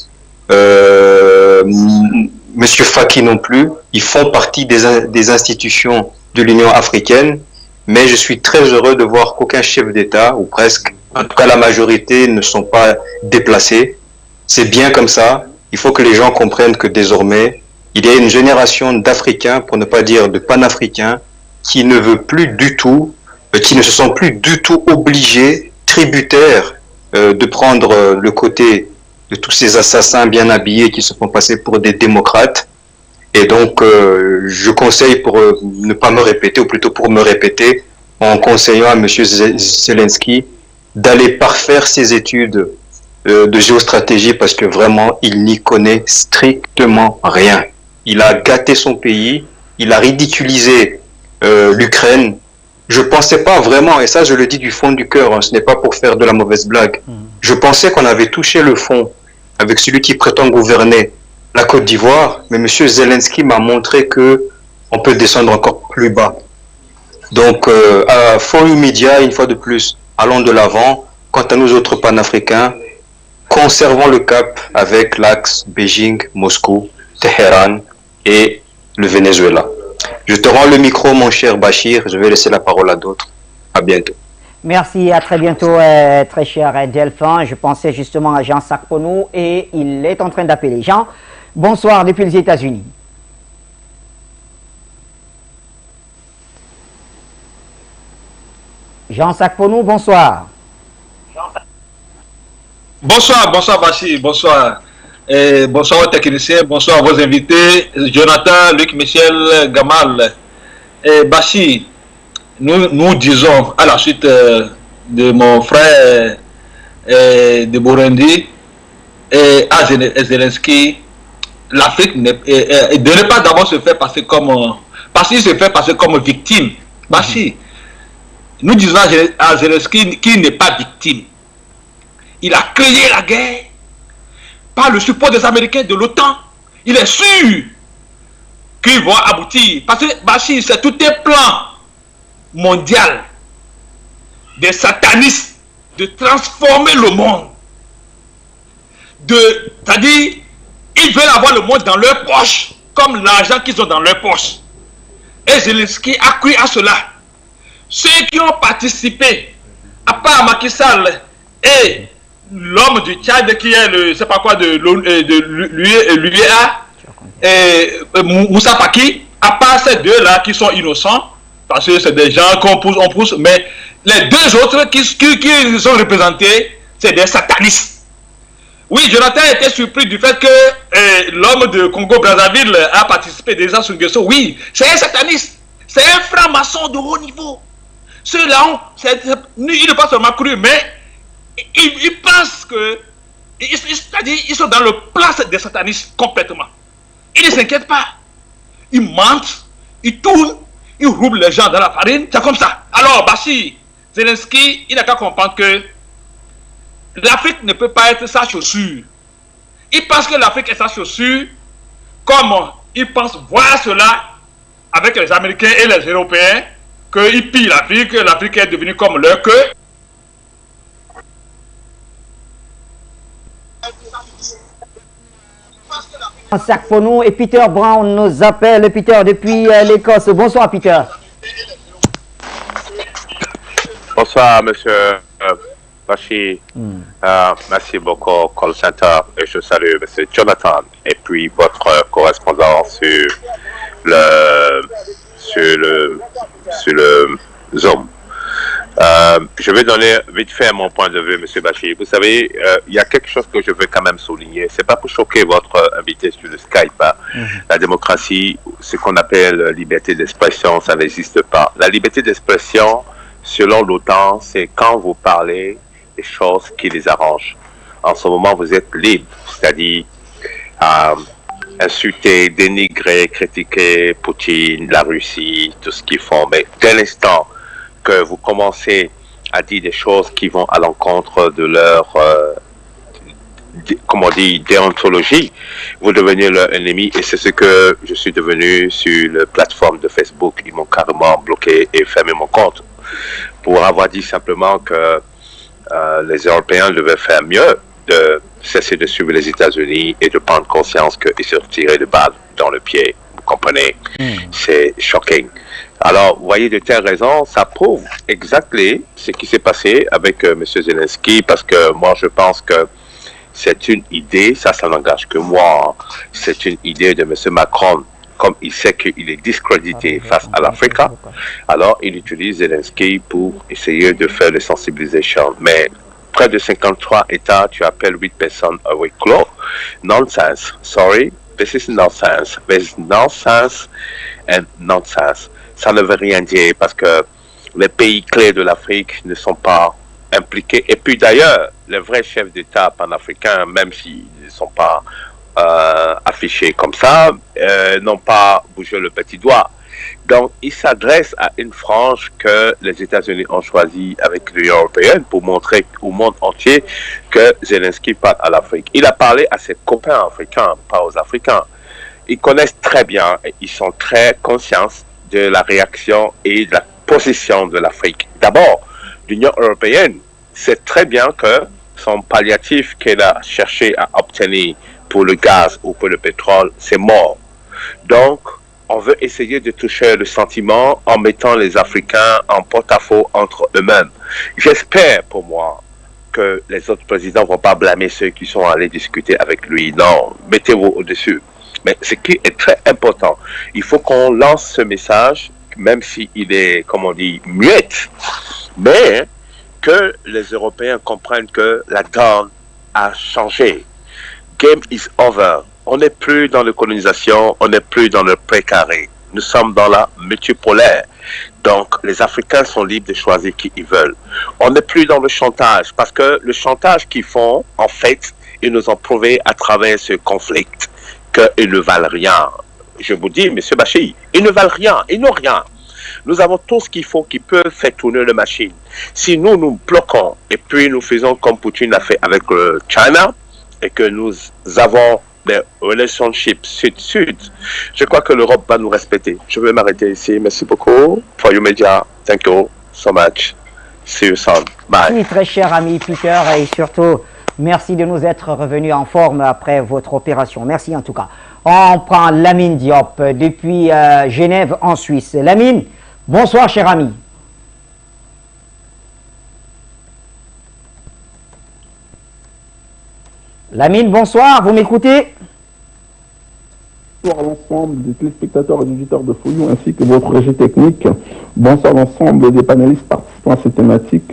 G: Monsieur Faki non plus, ils font partie des institutions de l'Union africaine, mais je suis très heureux de voir qu'aucun chef d'État, ou presque, en tout cas la majorité, ne sont pas déplacés. C'est bien comme ça. Il faut que les gens comprennent que désormais, il y a une génération d'Africains, pour ne pas dire de panafricains, qui ne veut plus du tout, qui ne se sont plus du tout obligés, tributaires, de prendre le côté de tous ces assassins bien habillés qui se font passer pour des démocrates. Et donc, je conseille pour ne pas me répéter, ou plutôt pour me répéter, en conseillant à M. Zelensky d'aller parfaire ses études de géostratégie parce que vraiment, il n'y connaît strictement rien. Il a gâté son pays, il a ridiculisé l'Ukraine. Je pensais pas vraiment, et ça je le dis du fond du cœur, hein, ce n'est pas pour faire de la mauvaise blague, je pensais qu'on avait touché le fond avec celui qui prétend gouverner la Côte d'Ivoire, mais M. Zelensky m'a montré que on peut descendre encore plus bas. Donc, à For You Media, une fois de plus, allons de l'avant. Quant à nous autres panafricains, conservons le cap avec l'axe Beijing, Moscou, Téhéran et le Venezuela. Je te rends le micro, mon cher Bachir. Je vais laisser la parole à d'autres. À bientôt.
A: Merci, à très bientôt, très cher Delphin. Je pensais justement à Jean Sarponou et il est en train d'appeler. Jean, bonsoir depuis les États-Unis. Jean Sarponou, bonsoir.
H: Bonsoir Bachir, bonsoir. Bonsoir aux techniciens, bonsoir à vos invités, Jonathan, Luc Michel, Gamal. Bachir, nous disons à la suite de mon frère de Burundi et à Zelensky, l'Afrique de ne pas d'abord se faire passer comme parce qu'il se fait passer comme victime. Bachir, nous disons à Zelensky qu'il n'est pas victime. Il a créé la guerre par le support des Américains, de l'OTAN. Il est sûr qu'ils vont aboutir. Parce que Bachir, c'est tout un plan mondial des satanistes de transformer le monde. C'est-à-dire, ils veulent avoir le monde dans leur poche, comme l'argent qu'ils ont dans leur poche. Et Zelensky a cru à cela. Ceux qui ont participé, à part Macky Sall et l'homme du Tchad qui est le, c'est pas quoi, de l'UEA, et Moussa Faki, à part ces deux-là qui sont innocents, parce que c'est des gens qu'on pousse, on pousse, mais les deux autres qui sont représentés, c'est des satanistes. Oui, Jonathan était surpris du fait que l'homme de Congo-Brazzaville a participé déjà sur Nguesso. Oui, c'est un sataniste, c'est un franc-maçon de haut niveau. Ceux-là, ils ne pas seulement cru, mais ils pensent que, c'est-à-dire, ils sont dans le plan des satanistes complètement. Ils ne s'inquiètent pas. Ils mentent, ils tournent, ils roulent les gens dans la farine, c'est comme ça. Alors, Bachir, Zelensky, il n'a qu'à comprendre que l'Afrique ne peut pas être sa chaussure. Il pense que l'Afrique est sa chaussure, comme ils pensent voir cela avec les Américains et les Européens, qu'ils pillent l'Afrique, l'Afrique est devenue comme leur queue.
A: Sarponou et Peter Brown nous appellent. Peter depuis l'Écosse. Bonsoir Peter.
I: Bonsoir monsieur Bachir. Merci beaucoup Call Center et je salue monsieur Jonathan et puis votre correspondant sur le Zoom. Je vais donner vite fait mon point de vue, M. Bachir. Vous savez, il y a quelque chose que je veux quand même souligner. C'est pas pour choquer votre invité sur le Skype. Hein. La démocratie, ce qu'on appelle liberté d'expression, ça n'existe pas. La liberté d'expression, selon l'OTAN, c'est quand vous parlez des choses qui les arrangent. En ce moment, vous êtes libre, c'est-à-dire insulter, dénigrer, critiquer Poutine, la Russie, tout ce qu'ils font. Mais dès l'instant que vous commencez à dire des choses qui vont à l'encontre de leur, comment on dit, déontologie, vous devenez leur ennemi et c'est ce que je suis devenu sur la plateforme de Facebook. Ils m'ont carrément bloqué et fermé mon compte pour avoir dit simplement que les Européens devaient faire mieux de cesser de suivre les États-Unis et de prendre conscience qu'ils se tiraient de balles dans le pied. Vous comprenez? C'est shocking. Alors, vous voyez, de telles raisons, ça prouve exactement ce qui s'est passé avec M. Zelensky, parce que moi, je pense que c'est une idée, ça n'engage que moi, c'est une idée de M. Macron, comme il sait qu'il est discrédité face à l'Afrique, alors il utilise Zelensky pour essayer de faire la sensibilisation. Mais près de 53 États, tu appelles 8 personnes à huis clos. Nonsense. Sorry, this is nonsense. There's nonsense and nonsense. Ça ne veut rien dire parce que les pays clés de l'Afrique ne sont pas impliqués. Et puis d'ailleurs, les vrais chefs d'État panafricains, même s'ils ne sont pas affichés comme ça, n'ont pas bougé le petit doigt. Donc, ils s'adressent à une frange que les États-Unis ont choisie avec l'Union européenne pour montrer au monde entier que Zelensky parle à l'Afrique. Il a parlé à ses copains africains, pas aux Africains. ils connaissent très bien, ils sont très conscients de la réaction et de la position de l'Afrique. D'abord, l'Union européenne sait très bien que son palliatif qu'elle a cherché à obtenir pour le gaz ou pour le pétrole, c'est mort. Donc, on veut essayer de toucher le sentiment en mettant les Africains en porte-à-faux entre eux-mêmes. J'espère pour moi que les autres présidents ne vont pas blâmer ceux qui sont allés discuter avec lui. Non, mettez-vous au-dessus. Mais ce qui est très important, il faut qu'on lance ce message, même s'il est, comme on dit, muette, mais que les Européens comprennent que la donne a changé. Game is over. On n'est plus dans la colonisation, on n'est plus dans le précaré. Nous sommes dans la multipolaire. Donc, les Africains sont libres de choisir qui ils veulent. On n'est plus dans le chantage, parce que le chantage qu'ils font, en fait, ils nous ont prouvé à travers ce conflit qu'ils ne valent rien. Je vous dis, M. Bachir, ils ne valent rien, ils n'ont rien. Nous avons tout ce qu'il faut qui peut faire tourner la machine. Si nous nous bloquons et puis nous faisons comme Poutine a fait avec China et que nous avons des relationships sud-sud, je crois que l'Europe va nous respecter. Je vais m'arrêter ici. Merci beaucoup. For you media, thank you so much. See you soon. Bye.
A: Oui, très cher ami Peter, et surtout, merci de nous être revenus en forme après votre opération. Merci en tout cas. On prend Lamine Diop depuis Genève en Suisse. Lamine, bonsoir cher ami. Lamine, bonsoir, vous m'écoutez?
J: Bonsoir à l'ensemble des téléspectateurs et auditeurs de Fouillou ainsi que votre régie technique. Bonsoir à l'ensemble des panélistes participants à cette thématique.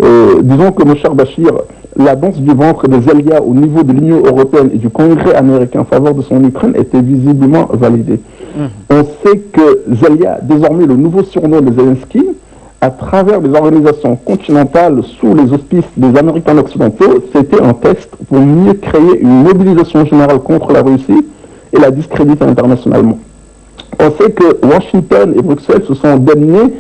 J: Disons que, mon cher Bachir, la danse du ventre des Zelia au niveau de l'Union européenne et du Congrès américain en faveur de son Ukraine était visiblement validée. On sait que Zelia, désormais le nouveau surnom de Zelensky, à travers les organisations continentales sous les auspices des Américains occidentaux, c'était un test pour mieux créer une mobilisation générale contre la Russie et la discréditer internationalement. On sait que Washington et Bruxelles se sont démenés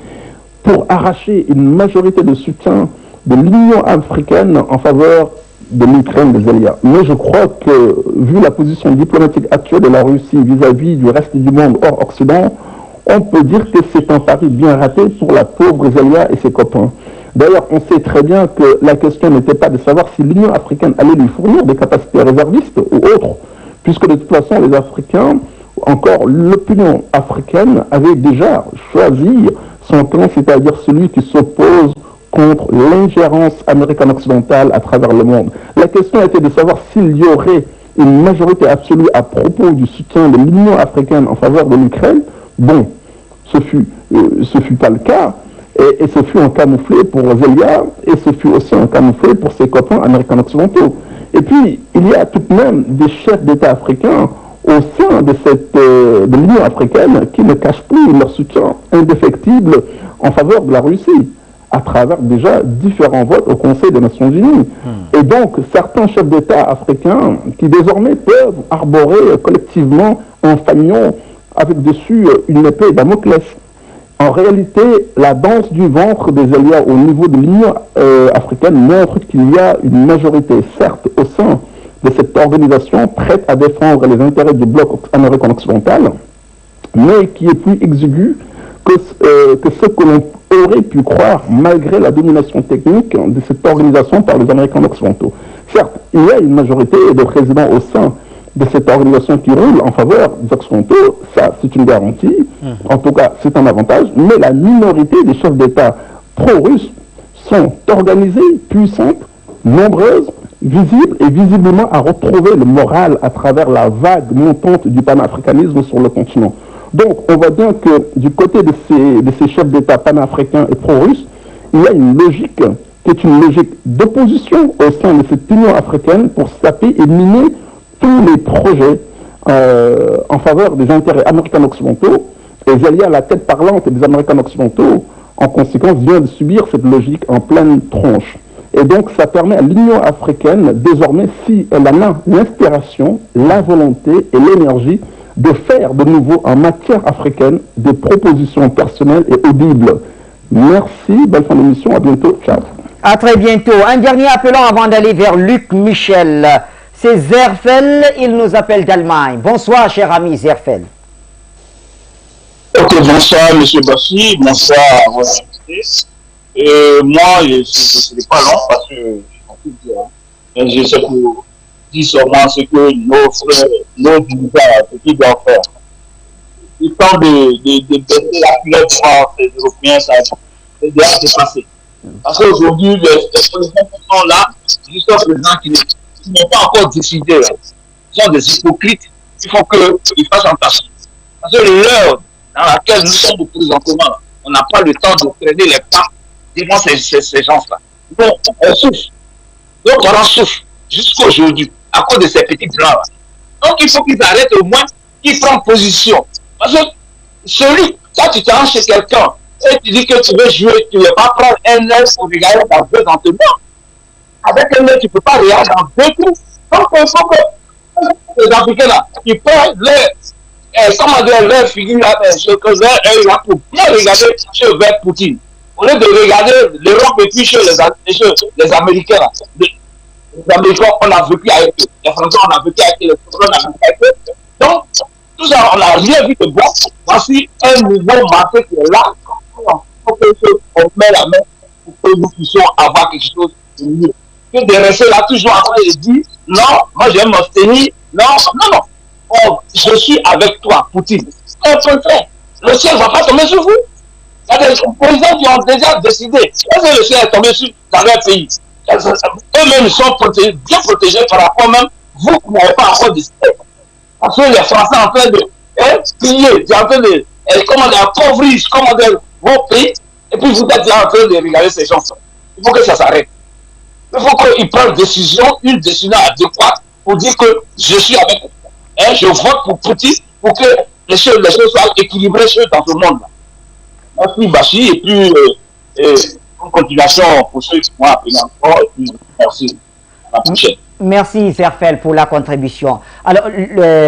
J: pour arracher une majorité de soutien de l'Union africaine en faveur de l'Ukraine de Zelia. Mais je crois que, vu la position diplomatique actuelle de la Russie vis-à-vis du reste du monde hors Occident, on peut dire que c'est un pari bien raté pour la pauvre Zelia et ses copains. D'ailleurs, on sait très bien que la question n'était pas de savoir si l'Union africaine allait lui fournir des capacités réservistes ou autres, puisque de toute façon, les Africains, encore l'opinion africaine, avait déjà choisi son camp, c'est-à-dire celui qui s'oppose contre l'ingérence américano-occidentale à travers le monde. La question était de savoir s'il y aurait une majorité absolue à propos du soutien de l'Union africaine en faveur de l'Ukraine. Bon, ce fut pas le cas, et ce fut un camouflet pour Zelia, et ce fut aussi un camouflet pour ses copains américano-occidentaux. Et puis, il y a tout de même des chefs d'État africains au sein de l'Union africaine qui ne cachent plus leur soutien indéfectible en faveur de la Russie, à travers déjà différents votes au Conseil des Nations Unies. Et donc, certains chefs d'État africains qui désormais peuvent arborer collectivement un fanion avec dessus une épée Damoclès. En réalité, la danse du ventre des Zelia au niveau de l'Union africaine montre qu'il y a une majorité, certes, au sein de cette organisation prête à défendre les intérêts du bloc américain-occidental, mais qui est plus exigu que ce que l'on aurait pu croire malgré la domination technique de cette organisation par les Américains occidentaux. Certes, il y a une majorité de présidents au sein de cette organisation qui roule en faveur des Occidentaux, ça c'est une garantie, en tout cas c'est un avantage, mais la minorité des chefs d'État pro-russes sont organisées, puissantes, nombreuses, visibles et visiblement à retrouver le moral à travers la vague montante du panafricanisme sur le continent. Donc on voit bien que du côté de ces chefs d'État panafricains et pro-russes, il y a une logique qui est une logique d'opposition au sein de cette Union africaine pour saper et miner tous les projets en faveur des intérêts américains-occidentaux. Et Zelia, la tête parlante des Américains-occidentaux, en conséquence, vient de subir cette logique en pleine tronche. Et donc, ça permet à l'Union africaine, désormais, si elle en a l'inspiration, la volonté et l'énergie, de faire de nouveau, en matière africaine, des propositions personnelles et audibles. Merci, belle fin d'émission, à bientôt, ciao.
A: À très bientôt. Un dernier appelant avant d'aller vers Luc Michel. c'est Zerfel, il nous appelle d'Allemagne. Bonsoir, cher ami Zerfel.
H: Ok, bonsoir, M. Bassi, bonsoir à vos invités. Moi, je ne serai pas long parce que je sais pour dire seulement ce que nos frères, nos dirigeants, ce qu'ils doivent faire. Le temps de baisser la culotte devant les Européens, ça c'est déjà dépassé. Parce qu'aujourd'hui, les présidents qui sont là, jusqu'à présent, qui n'ont pas encore décidé, là, sont des hypocrites. Il faut qu'ils fassent attention. Parce que l'heure dans laquelle nous sommes présentement, on n'a pas le temps de traîner les pas devant ces gens-là. Donc, on souffre. Donc, on en souffre jusqu'à aujourd'hui, à cause de ces petits plans-là. Donc, il faut qu'ils arrêtent au moins, qu'ils prennent position. Parce que celui, quand tu t'arranges chez quelqu'un, et tu dis que tu veux jouer, tu ne veux pas prendre un œil pour regarder dans deux entraînements. Avec un œil, tu ne peux pas regarder dans deux trous. Donc, il faut que les Africains là, ils prennent leur figure là, leur œil là, pour bien regarder chez vers Poutine. Au lieu de regarder l'Europe et puis chez les Américains là. Les Américains, on a vécu avec eux. Les Français, on a vécu avec eux. Les Français, on a vécu avec eux. Donc, tout ça, on n'a rien vu de bon. Voici un nouveau marché qui est là. On met la main pour que nous puissions avoir quelque chose de mieux. Que de rester là toujours en train de dire non, moi je vais m'abstenir. Non, non, non. Oh, je suis avec toi, Poutine. C'est un peu fait. Le ciel ne va pas tomber sur vous. Il y a des présidents qui ont déjà décidé. Est-ce que le ciel est tombé dans leur pays? Eux-mêmes sont bien protégés par rapport même vous qui n'avez pas encore décidé. Parce que les Français sont en train de piller, en train de appauvrir vos pays, et puis vous êtes là en train de regarder ces gens. Il faut que ça s'arrête. Il faut qu'ils prennent une décision adéquate pour dire que je suis avec vous. Je vote pour Poutine pour que les choses soient équilibrées dans ce monde-là. Merci Bachi, et puis en continuation pour ceux qui vont appeler encore, et puis merci. À la prochaine.
A: Merci Zerfel pour la contribution. Alors,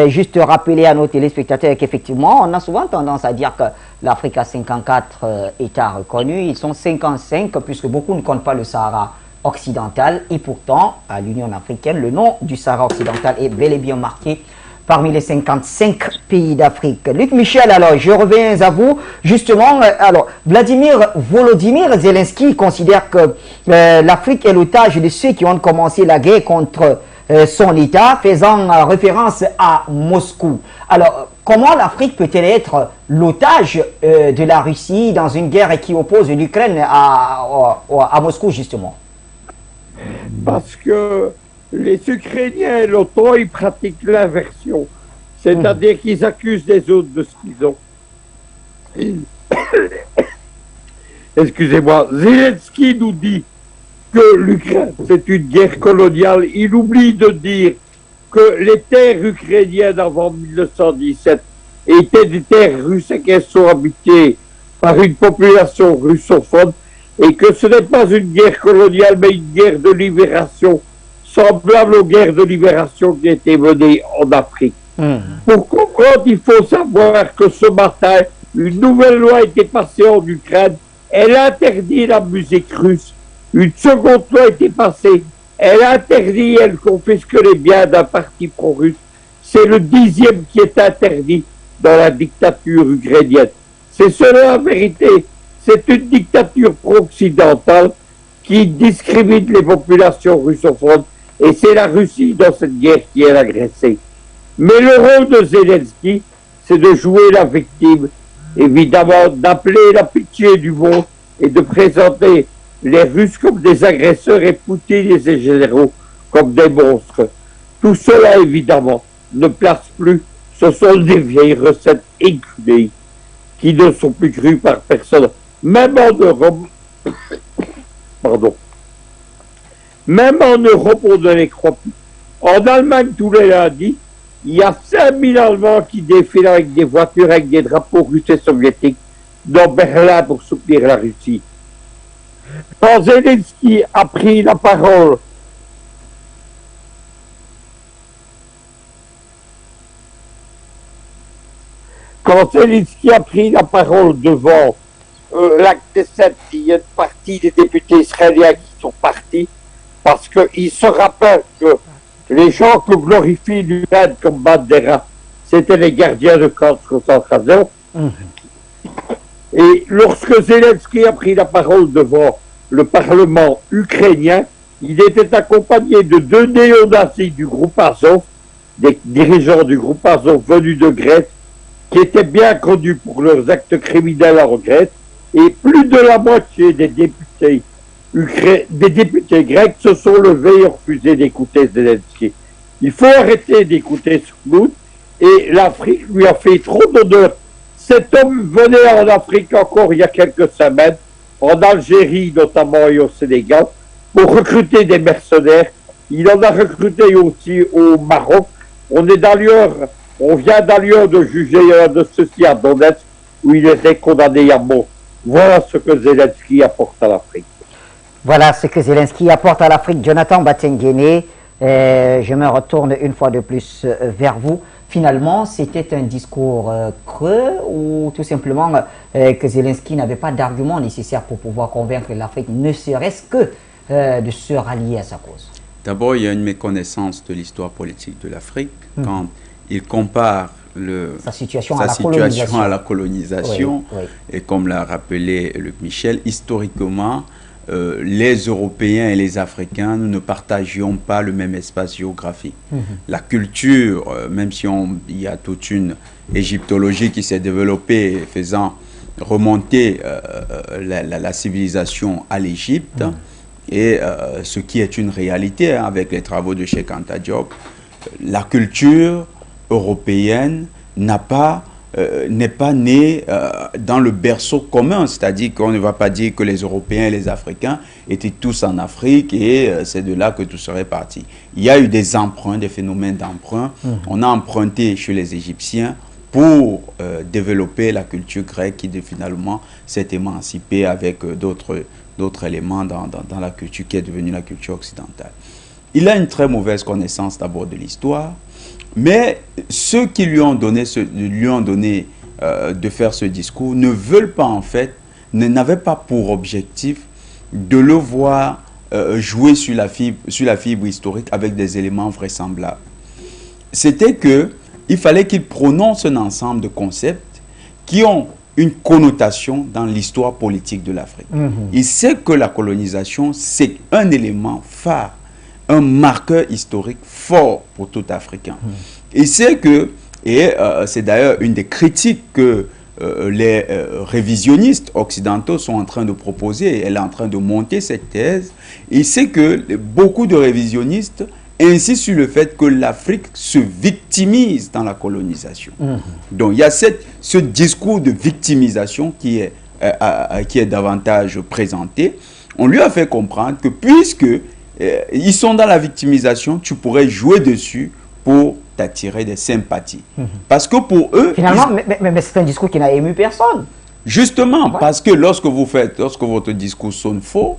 A: juste rappeler à nos téléspectateurs qu'effectivement, on a souvent tendance à dire que l'Afrique a 54 États reconnus. Ils sont 55 puisque beaucoup ne comptent pas le Sahara occidental. Et pourtant, à l'Union africaine, le nom du Sahara occidental est bel et bien marqué parmi les 55 pays d'Afrique. Luc Michel, alors, je reviens à vous. Justement, alors, Volodymyr Zelensky considère que l'Afrique est l'otage de ceux qui ont commencé la guerre contre son État, faisant référence à Moscou. Alors, comment l'Afrique peut-elle être l'otage de la Russie dans une guerre qui oppose l'Ukraine à Moscou, justement?
F: Parce que les Ukrainiens et l'OTAN, ils pratiquent l'inversion. C'est-à-dire qu'ils accusent les autres de ce qu'ils ont. Excusez-moi. Zelensky nous dit que l'Ukraine, c'est une guerre coloniale. Il oublie de dire que les terres ukrainiennes avant 1917 étaient des terres russes et qu'elles sont habitées par une population russophone et que ce n'est pas une guerre coloniale mais une guerre de libération semblable aux guerres de libération qui étaient menées en Afrique. Pour comprendre, il faut savoir que ce matin, une nouvelle loi a été passée en Ukraine. Elle interdit la musique russe. Une seconde loi a été passée. Elle interdit, elle confisque les biens d'un parti pro-russe. C'est le 10e qui est interdit dans la dictature ukrainienne. C'est cela la vérité. C'est une dictature pro-occidentale qui discrimine les populations russophones. Et c'est la Russie dans cette guerre qui est agressée. Mais le rôle de Zelensky, c'est de jouer la victime, évidemment d'appeler la pitié du monde et de présenter les Russes comme des agresseurs et Poutine et ses généraux comme des monstres. Tout cela, évidemment, ne place plus. Ce sont des vieilles recettes éculées qui ne sont plus crues par personne. Même en Europe, même en Europe, on ne les croit plus. En Allemagne, tous les lundis, il y a 5000 Allemands qui défilent avec des voitures avec des drapeaux russes et soviétiques dans Berlin pour soutenir la Russie. Quand Zelensky a pris la parole devant l'acte 7, il y a une partie des députés israéliens qui sont partis parce qu'ils se rappellent que Les gens que glorifient l'Ukraine comme Bandera, c'était les gardiens de camps de concentration. Et lorsque Zelensky a pris la parole devant le Parlement ukrainien, il était accompagné de 2 néo-nazis du groupe Azov, des dirigeants du groupe Azov venus de Grèce, qui étaient bien connus pour leurs actes criminels en Grèce, et plus de la moitié des députés grecs se sont levés et refusé d'écouter Zelensky. Il faut arrêter d'écouter Soumoun, et l'Afrique lui a fait trop d'honneur. Cet homme venait en Afrique encore il y a quelques semaines, en Algérie notamment et au Sénégal, pour recruter des mercenaires. Il en a recruté aussi au Maroc. On vient d'ailleurs de juger un de ceux-ci à Donetsk, où il était condamné à mort. Voilà ce que Zelensky apporte à l'Afrique.
A: Voilà ce que Zelensky apporte à l'Afrique. Jonathan Batengene, je me retourne une fois de plus vers vous. Finalement, c'était un discours creux ou tout simplement que Zelensky n'avait pas d'arguments nécessaires pour pouvoir convaincre l'Afrique, ne serait-ce que de se rallier à sa cause?
B: D'abord, il y a une méconnaissance de l'histoire politique de l'Afrique quand il compare sa situation à la colonisation.
A: Oui.
B: Et comme l'a rappelé Luc Michel, historiquement, les Européens et les Africains, nous ne partagions pas le même espace géographique. La culture, même si il y a toute une égyptologie qui s'est développée faisant remonter la civilisation à l'Égypte, et ce qui est une réalité avec les travaux de Cheikh Anta Diop, la culture européenne n'est pas née dans le berceau commun, c'est-à-dire qu'on ne va pas dire que les Européens et les Africains étaient tous en Afrique et c'est de là que tout serait parti. Il y a eu des emprunts, des phénomènes d'emprunt. On a emprunté chez les Égyptiens pour développer la culture grecque qui finalement s'est émancipée avec d'autres éléments dans la culture qui est devenue la culture occidentale. Il a une très mauvaise connaissance d'abord de l'histoire, mais ceux qui lui ont donné de faire ce discours ne veulent pas en fait, n'avaient pas pour objectif de le voir jouer sur la fibre historique avec des éléments vraisemblables. C'était qu'il fallait qu'il prononce un ensemble de concepts qui ont une connotation dans l'histoire politique de l'Afrique. Il sait que la colonisation, c'est un élément phare, un marqueur historique fort pour tout Africain. Il sait que, et c'est d'ailleurs une des critiques que les révisionnistes occidentaux sont en train de proposer, elle est en train de monter cette thèse, il sait que beaucoup de révisionnistes insistent sur le fait que l'Afrique se victimise dans la colonisation. Donc il y a ce discours de victimisation qui est davantage présenté. On lui a fait comprendre que puisque ils sont dans la victimisation, tu pourrais jouer dessus pour t'attirer des sympathies. Parce que pour eux...
A: Finalement, mais c'est un discours qui n'a ému personne.
B: Justement, parce que lorsque votre discours sonne faux,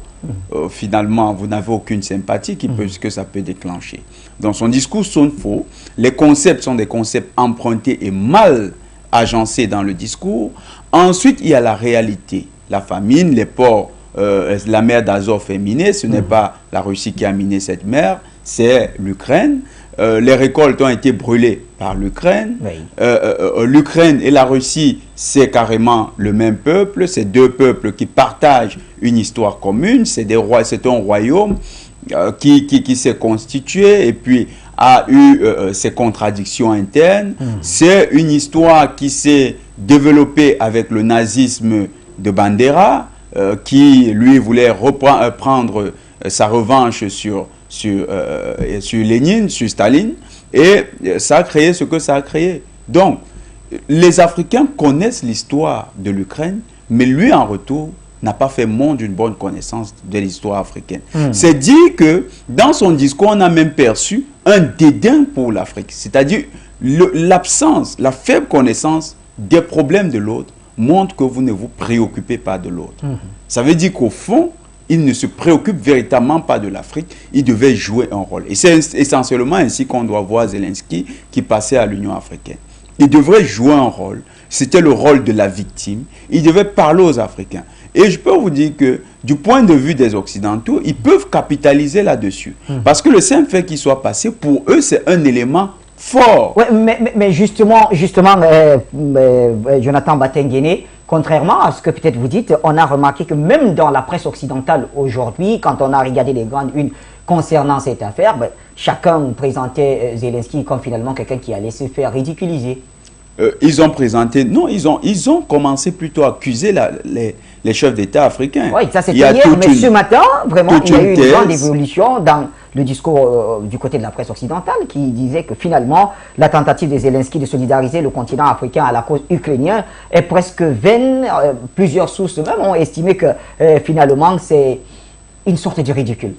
B: finalement, vous n'avez aucune sympathie que ça peut déclencher. Donc, son discours sonne faux. Les concepts sont des concepts empruntés et mal agencés dans le discours. Ensuite, il y a la réalité. La famine, les ports, la mer d'Azov est minée. Ce n'est pas la Russie qui a miné cette mer, c'est l'Ukraine. Les récoltes ont été brûlées par l'Ukraine. L'Ukraine et la Russie, c'est carrément le même peuple. C'est deux peuples qui partagent une histoire commune. C'est un royaume qui s'est constitué et puis a eu ses contradictions internes. C'est une histoire qui s'est développée avec le nazisme de Bandera, qui lui voulait prendre sa revanche sur Lénine, sur Staline, et ça a créé ce que ça a créé. Donc, les Africains connaissent l'histoire de l'Ukraine, mais lui, en retour, n'a pas fait montre d'une bonne connaissance de l'histoire africaine. C'est dire que, dans son discours, on a même perçu un dédain pour l'Afrique. C'est-à-dire, l'absence, la faible connaissance des problèmes de l'autre montre que vous ne vous préoccupez pas de l'autre. Ça veut dire qu'au fond, il ne se préoccupe véritablement pas de l'Afrique, il devait jouer un rôle. Et c'est essentiellement ainsi qu'on doit voir Zelensky qui passait à l'Union africaine. il devrait jouer un rôle. C'était le rôle de la victime. Il devait parler aux Africains. Et je peux vous dire que du point de vue des Occidentaux, ils peuvent capitaliser là-dessus. Parce que le simple fait qu'il soit passé, pour eux, c'est un élément fort.
A: Ouais, mais justement, Jonathan Batengene, contrairement à ce que peut-être vous dites, on a remarqué que même dans la presse occidentale aujourd'hui, quand on a regardé les grandes unes concernant cette affaire, chacun présentait Zelensky comme finalement quelqu'un qui allait se faire ridiculiser.
B: Ils ont présenté, non, ils ont commencé plutôt à accuser les chefs d'État africains.
A: Oui, ça c'était hier, mais ce matin, vraiment, il y a eu une grande évolution dans le discours du côté de la presse occidentale qui disait que finalement, la tentative de Zelensky de solidariser le continent africain à la cause ukrainienne est presque vaine. Plusieurs sources même ont estimé que finalement, c'est une sorte de ridicule.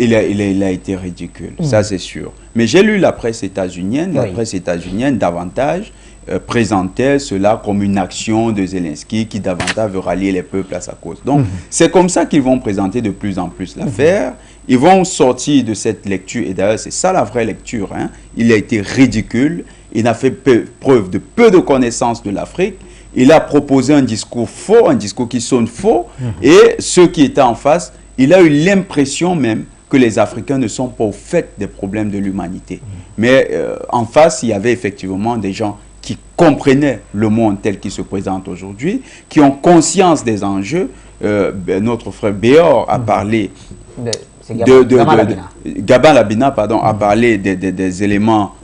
B: Il a été ridicule, ça c'est sûr. Mais j'ai lu la presse états-unienne, la presse états-unienne davantage présentait cela comme une action de Zelensky qui davantage veut rallier les peuples à sa cause. Donc c'est comme ça qu'ils vont présenter de plus en plus l'affaire. Ils vont sortir de cette lecture, et d'ailleurs c'est ça la vraie lecture, hein. Il a été ridicule, il a fait preuve de peu de connaissances de l'Afrique. Il a proposé un discours faux, un discours qui sonne faux, et ceux qui étaient en face, il a eu l'impression même que les Africains ne sont pas au fait des problèmes de l'humanité. Mais en face, il y avait effectivement des gens qui comprenaient le monde tel qu'il se présente aujourd'hui, qui ont conscience des enjeux. Notre frère Béor a parlé Gaban Labina, pardon, a parlé des éléments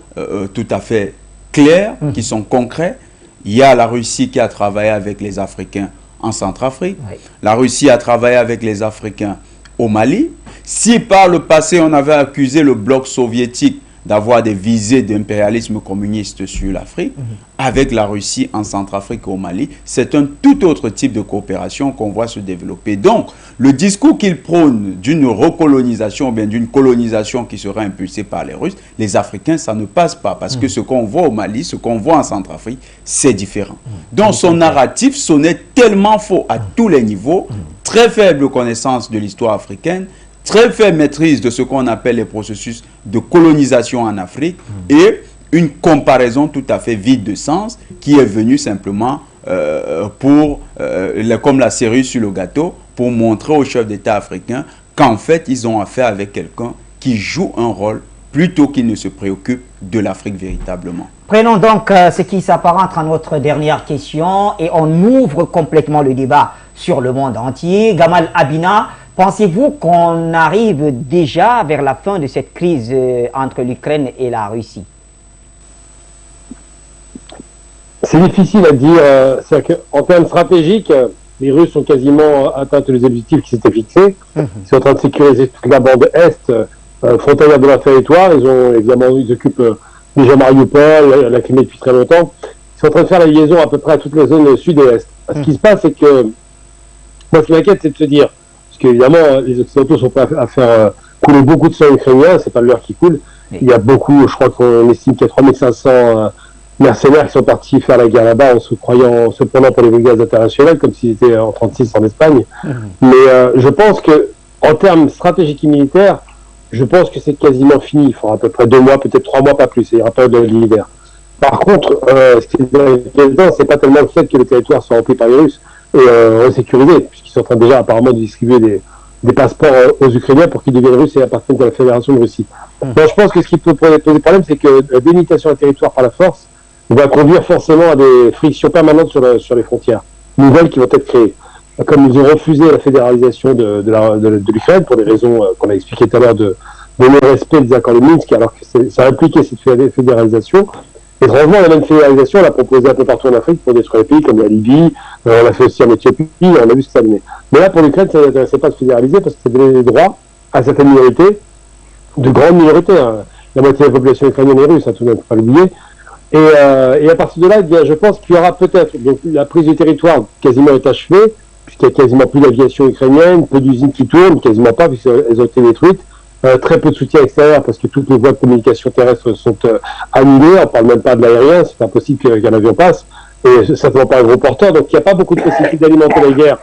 B: tout à fait clairs, qui sont concrets. Il y a la Russie qui a travaillé avec les Africains en Centrafrique. La Russie a travaillé avec les Africains au Mali. Si par le passé, on avait accusé le bloc soviétique d'avoir des visées d'impérialisme communiste sur l'Afrique, avec la Russie en Centrafrique et au Mali, c'est un tout autre type de coopération qu'on voit se développer. Donc, le discours qu'il prône d'une recolonisation ou bien d'une colonisation qui serait impulsée par les Russes, les Africains, ça ne passe pas, parce que ce qu'on voit au Mali, ce qu'on voit en Centrafrique, c'est différent. Donc, son narratif sonnait tellement faux à tous les niveaux, très faible connaissance de l'histoire africaine, très faible maîtrise de ce qu'on appelle les processus de colonisation en Afrique et une comparaison tout à fait vide de sens qui est venue simplement comme la cerise sur le gâteau pour montrer aux chefs d'État africains qu'en fait ils ont affaire avec quelqu'un qui joue un rôle plutôt qu'il ne se préoccupe de l'Afrique véritablement.
A: Prenons donc ce qui s'apparente à notre dernière question et on ouvre complètement le débat sur le monde entier. Gamal Abina, pensez-vous qu'on arrive déjà vers la fin de cette crise entre l'Ukraine et la Russie?
C: C'est difficile à dire. En termes stratégiques, les Russes ont quasiment atteint tous les objectifs qui s'étaient fixés. Ils sont en train de sécuriser toute la bande Est, frontalière de leur territoire. Ils occupent déjà Mariupol, la Crimée depuis très longtemps. Ils sont en train de faire la liaison à peu près à toutes les zones sud et est. Ce qui se passe, c'est que moi, ce qui m'inquiète, c'est de se dire, parce qu'évidemment, les Occidentaux sont prêts à faire couler beaucoup de sang ukrainien, c'est pas le leur qui coule. Il y a beaucoup, je crois qu'on estime qu'il y a 3500 mercenaires qui sont partis faire la guerre là-bas en se prenant pour les brigades internationales, comme s'ils étaient en 36 en Espagne. Mais je pense que, en termes stratégiques et militaires, je pense que c'est quasiment fini. Il faudra à peu près 2 mois, peut-être 3 mois, pas plus. Il y aura pas de l'hiver. Par contre, ce qui est inquiétant, c'est pas tellement le fait que le territoire soit rempli par les Russes et resécurisé, puisqu'ils sont en train déjà apparemment de distribuer des passeports aux Ukrainiens pour qu'ils deviennent russes et appartiennent à la Fédération de Russie. Donc je pense que ce qui peut poser problème, c'est que la délimitation d'un territoire par la force va conduire forcément à des frictions permanentes sur les frontières nouvelles qui vont être créées. Comme ils ont refusé la fédéralisation de l'Ukraine pour des raisons qu'on a expliquées tout à l'heure de non-respect des accords de Minsk, alors que ça impliquait cette fédéralisation. Étrangement, la même fédéralisation, on l'a proposée un peu partout en Afrique pour détruire les pays comme la Libye, on l'a fait aussi en Éthiopie, on a vu ce que ça donnait. Mais là, pour l'Ukraine, ça n'intéressait pas de fédéraliser parce que ça donnait des droits à certaines minorités, de grandes minorités. Hein. La moitié de la population ukrainienne est russe, tout le monde ne peut pas l'oublier. Et à partir de là, je pense qu'il y aura peut-être, donc la prise du territoire quasiment est achevée, puisqu'il n'y a quasiment plus d'aviation ukrainienne, peu d'usines qui tournent, quasiment pas, puisqu'elles ont été détruites. Très peu de soutien extérieur parce que toutes les voies de communication terrestres sont annulées, on parle même pas de l'aérien, c'est impossible qu'un avion passe, et certainement pas un gros porteur, donc il n'y a pas beaucoup de possibilités d'alimenter la guerre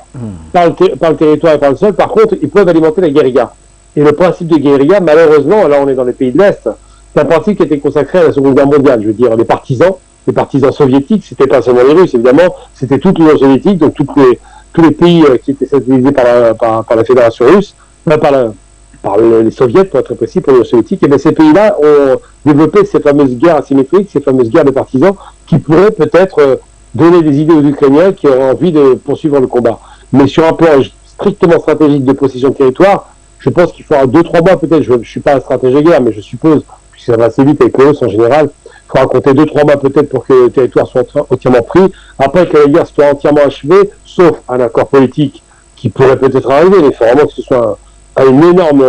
C: par le territoire et par le sol. Par contre, ils peuvent alimenter la guérilla. Et le principe de guérilla, malheureusement, là on est dans les pays de l'Est, c'est un principe qui a été consacré à la Seconde Guerre mondiale. Je veux dire, les partisans les partisans soviétiques, c'était pas seulement les Russes, évidemment, c'était toute l'Union soviétique, donc tous les pays qui étaient satellisés par la Fédération russe, par les soviets, pour être très précis, pour l'Union soviétique, et bien ces pays-là ont développé ces fameuses guerres asymétriques, ces fameuses guerres de partisans, qui pourraient peut-être donner des idées aux Ukrainiens qui auraient envie de poursuivre le combat. Mais sur un plan strictement stratégique de possession de territoire, je pense qu'il faudra 2-3 mois peut-être, je ne suis pas un stratège de guerre, mais je suppose, puisque ça va assez vite avec les Russes en général, il faudra compter 2-3 mois peut-être pour que le territoire soit entièrement pris, après que la guerre soit entièrement achevée, sauf un accord politique qui pourrait peut-être arriver, mais il faut vraiment que ce soit un énorme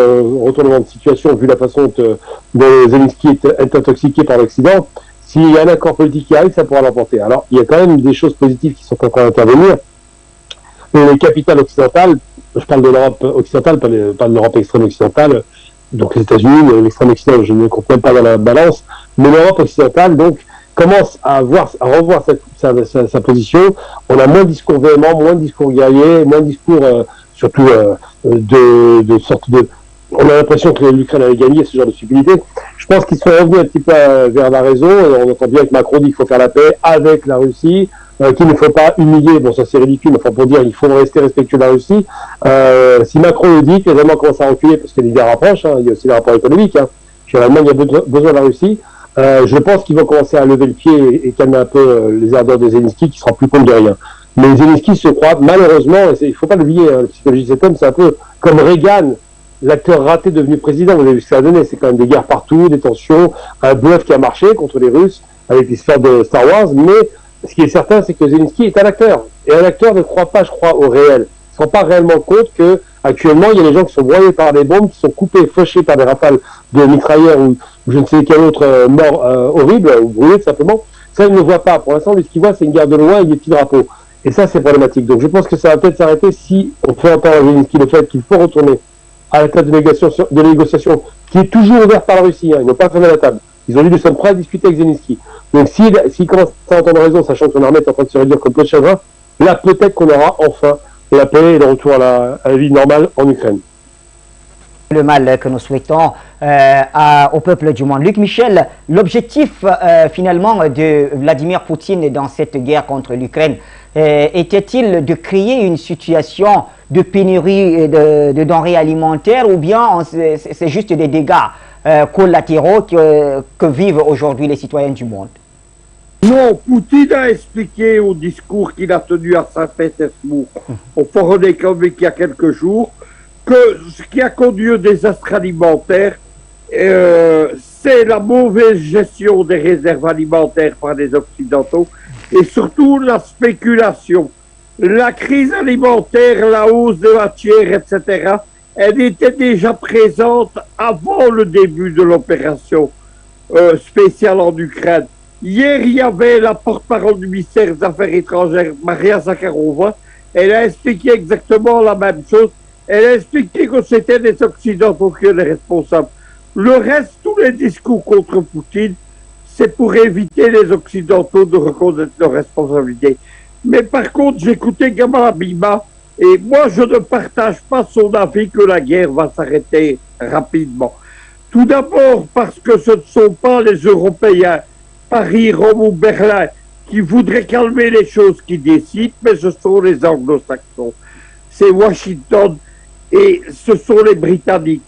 C: retournement de situation, vu la façon dont Zelensky est intoxiqué par l'Occident. S'il y a un accord politique qui arrive, ça pourra l'emporter. Alors, il y a quand même des choses positives qui sont en train d'intervenir. Les capitales occidentales, je parle de l'Europe occidentale, pas de l'Europe extrême occidentale, donc les États-Unis, l'extrême occident, je ne compte même pas dans la balance, mais l'Europe occidentale, donc, commence à revoir sa position. On a moins de discours véhéments, moins de discours guerriers, moins de discours, surtout, de sorte de... On a l'impression que l'Ukraine avait gagné ce genre de stupidité. Je pense qu'ils sont revenus un petit peu vers la raison. On entend bien que Macron dit qu'il faut faire la paix avec la Russie, qu'il ne faut pas humilier. Bon, ça c'est ridicule, mais enfin pour dire qu'il faut rester respectueux de la Russie. Si Macron le dit, que les Allemands commencent à reculer parce que l'hiver approche, il y a aussi les rapports économiques. L'Allemagne a besoin de la Russie. Je pense qu'ils vont commencer à lever le pied et calmer un peu les ardeurs de Zelensky, qui sera plus compte de rien. Mais Zelensky se croit, malheureusement, il ne faut pas l'oublier, la psychologie de cet homme, c'est un peu comme Reagan, l'acteur raté devenu président. Vous avez vu ce que ça a donné, c'est quand même des guerres partout, des tensions, un bluff qui a marché contre les Russes avec l'histoire de Star Wars, mais ce qui est certain, c'est que Zelensky est un acteur. Et un acteur ne croit pas, je crois, au réel. Il ne se rend pas réellement compte que actuellement, il y a des gens qui sont broyés par des bombes, qui sont coupés, fauchés par des rafales de mitrailleurs ou je ne sais quelle autre mort horrible, ou brûlée tout simplement. Ça, il ne voit pas. Pour l'instant, lui, ce qu'il voit, c'est une guerre de loin et des petits drapeaux. Et ça, c'est problématique. Donc, je pense que ça va peut-être s'arrêter si on fait entendre à Zelensky le fait qu'il faut retourner à la table de négociation qui est toujours ouverte par la Russie. Ils n'ont pas fermé la table. Ils ont dit nous sommes prêts à discuter avec Zelensky. Donc, s'il commence à entendre raison, sachant que son armée est en train de se réduire comme peau de chagrin, là, peut-être qu'on aura enfin la paix et le retour à la vie normale en Ukraine.
A: Le mal que nous souhaitons au peuple du monde. Luc Michel, l'objectif finalement de Vladimir Poutine dans cette guerre contre l'Ukraine était-il de créer une situation de pénurie de denrées alimentaires ou bien c'est juste des dégâts collatéraux que vivent aujourd'hui les citoyens du monde?
F: Non, Poutine a expliqué au discours qu'il a tenu à Saint-Pétersbourg au Forum économique il y a quelques jours que ce qui a conduit au désastre alimentaire, c'est la mauvaise gestion des réserves alimentaires par les Occidentaux et surtout la spéculation. La crise alimentaire, la hausse de matières, etc., elle était déjà présente avant le début de l'opération spéciale en Ukraine. Hier, il y avait la porte-parole du ministère des Affaires étrangères, Maria Zakharova. Elle a expliqué exactement la même chose. Elle a expliqué que c'était les Occidentaux qui étaient les responsables. Le reste, tous les discours contre Poutine, c'est pour éviter les Occidentaux de reconnaître leurs responsabilités. Mais par contre, j'écoutais Gamal Abima et moi, je ne partage pas son avis que la guerre va s'arrêter rapidement. Tout d'abord parce que ce ne sont pas les Européens, Paris, Rome ou Berlin, qui voudraient calmer les choses qui décident, mais ce sont les Anglo-Saxons. C'est Washington et ce sont les Britanniques.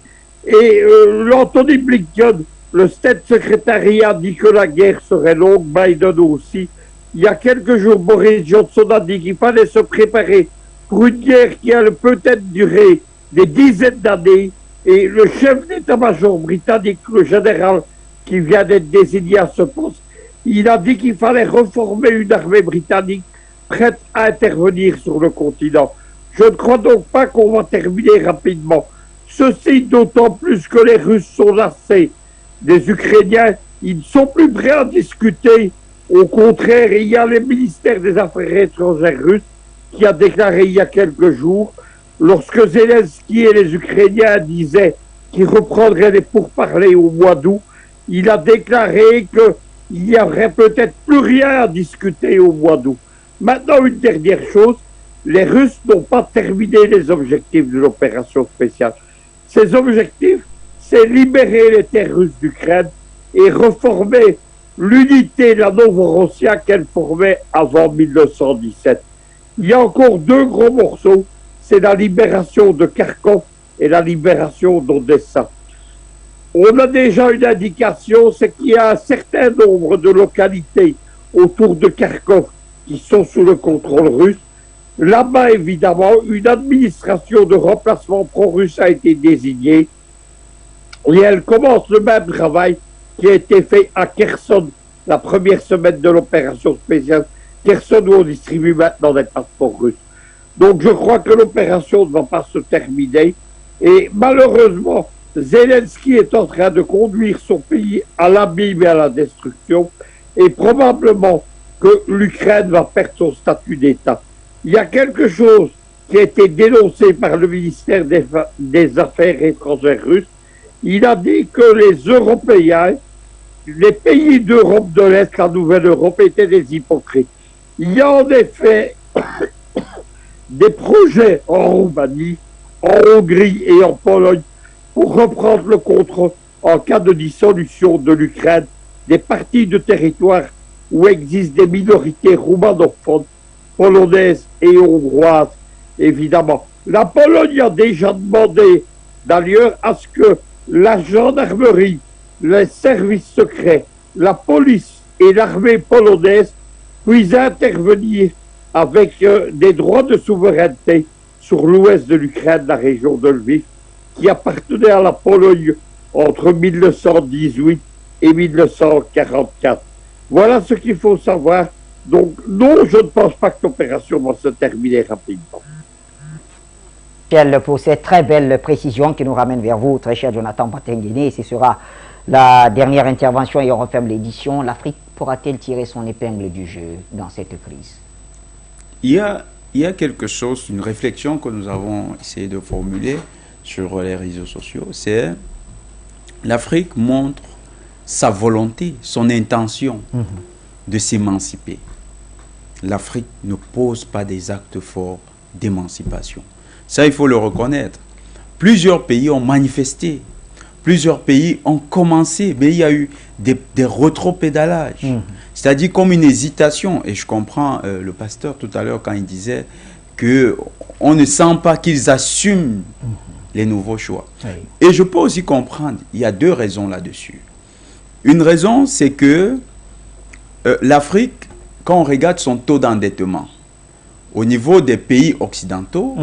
F: Et l'Anthony Blinken, le State Secretary, a dit que la guerre serait longue, Biden aussi. Il y a quelques jours, Boris Johnson a dit qu'il fallait se préparer pour une guerre qui allait peut-être durer des dizaines d'années. Et le chef d'état-major britannique, le général qui vient d'être désigné à ce poste, il a dit qu'il fallait reformer une armée britannique prête à intervenir sur le continent. Je ne crois donc pas qu'on va terminer rapidement. Ceci d'autant plus que les Russes sont lassés des Ukrainiens. Ils ne sont plus prêts à discuter. Au contraire, il y a le ministère des Affaires étrangères russe qui a déclaré il y a quelques jours, lorsque Zelensky et les Ukrainiens disaient qu'ils reprendraient les pourparlers au mois d'août, il a déclaré qu'il n'y aurait peut-être plus rien à discuter au mois d'août. Maintenant, une dernière chose, les Russes n'ont pas terminé les objectifs de l'opération spéciale. Ces objectifs, c'est libérer les terres russes d'Ukraine et reformer l'unité, la Novorossia qu'elle formait avant 1917. Il y a encore deux gros morceaux, c'est la libération de Kharkov et la libération d'Odessa. On a déjà une indication, c'est qu'il y a un certain nombre de localités autour de Kharkov qui sont sous le contrôle russe. Là-bas, évidemment, une administration de remplacement pro-russe a été désignée et elle commence le même travail qui a été fait à Kherson, la première semaine de l'opération spéciale. Kherson, où on distribue maintenant des passeports russes. Donc je crois que l'opération ne va pas se terminer et malheureusement, Zelensky est en train de conduire son pays à l'abîme et à la destruction et probablement que l'Ukraine va perdre son statut d'État. Il y a quelque chose qui a été dénoncé par le ministère des Affaires étrangères russe. Il a dit que les Européens, les pays d'Europe de l'Est, la nouvelle Europe, étaient des hypocrites. Il y a en effet des projets en Roumanie, en Hongrie et en Pologne pour reprendre le contrôle en cas de dissolution de l'Ukraine des parties de territoire où existent des minorités roumanophones, polonaises et hongroises, évidemment. La Pologne a déjà demandé, d'ailleurs, à ce que la gendarmerie, les services secrets, la police et l'armée polonaise puissent intervenir avec des droits de souveraineté sur l'ouest de l'Ukraine, la région de Lviv, qui appartenait à la Pologne entre 1918 et 1944. Voilà ce qu'il faut savoir. Donc, non, je ne pense pas que l'opération va se terminer rapidement.
A: Pour cette très belle précision qui nous ramène vers vous, très cher Jonathan Batenguene, ce sera la dernière intervention et on referme l'édition. L'Afrique pourra-t-elle tirer son épingle du jeu dans cette crise?
B: Il y a quelque chose, une réflexion que nous avons essayé de formuler sur les réseaux sociaux, c'est l'Afrique montre sa volonté, son intention de s'émanciper. L'Afrique ne pose pas des actes forts d'émancipation. Ça, il faut le reconnaître. Plusieurs pays ont manifesté, plusieurs pays ont commencé, mais il y a eu des rétropédalages. C'est-à-dire comme une hésitation. Et je comprends le pasteur tout à l'heure quand il disait qu'on ne sent pas qu'ils assument les nouveaux choix. Oui. Et je peux aussi comprendre, il y a deux raisons là-dessus. Une raison, c'est que l'Afrique, quand on regarde son taux d'endettement, au niveau des pays occidentaux,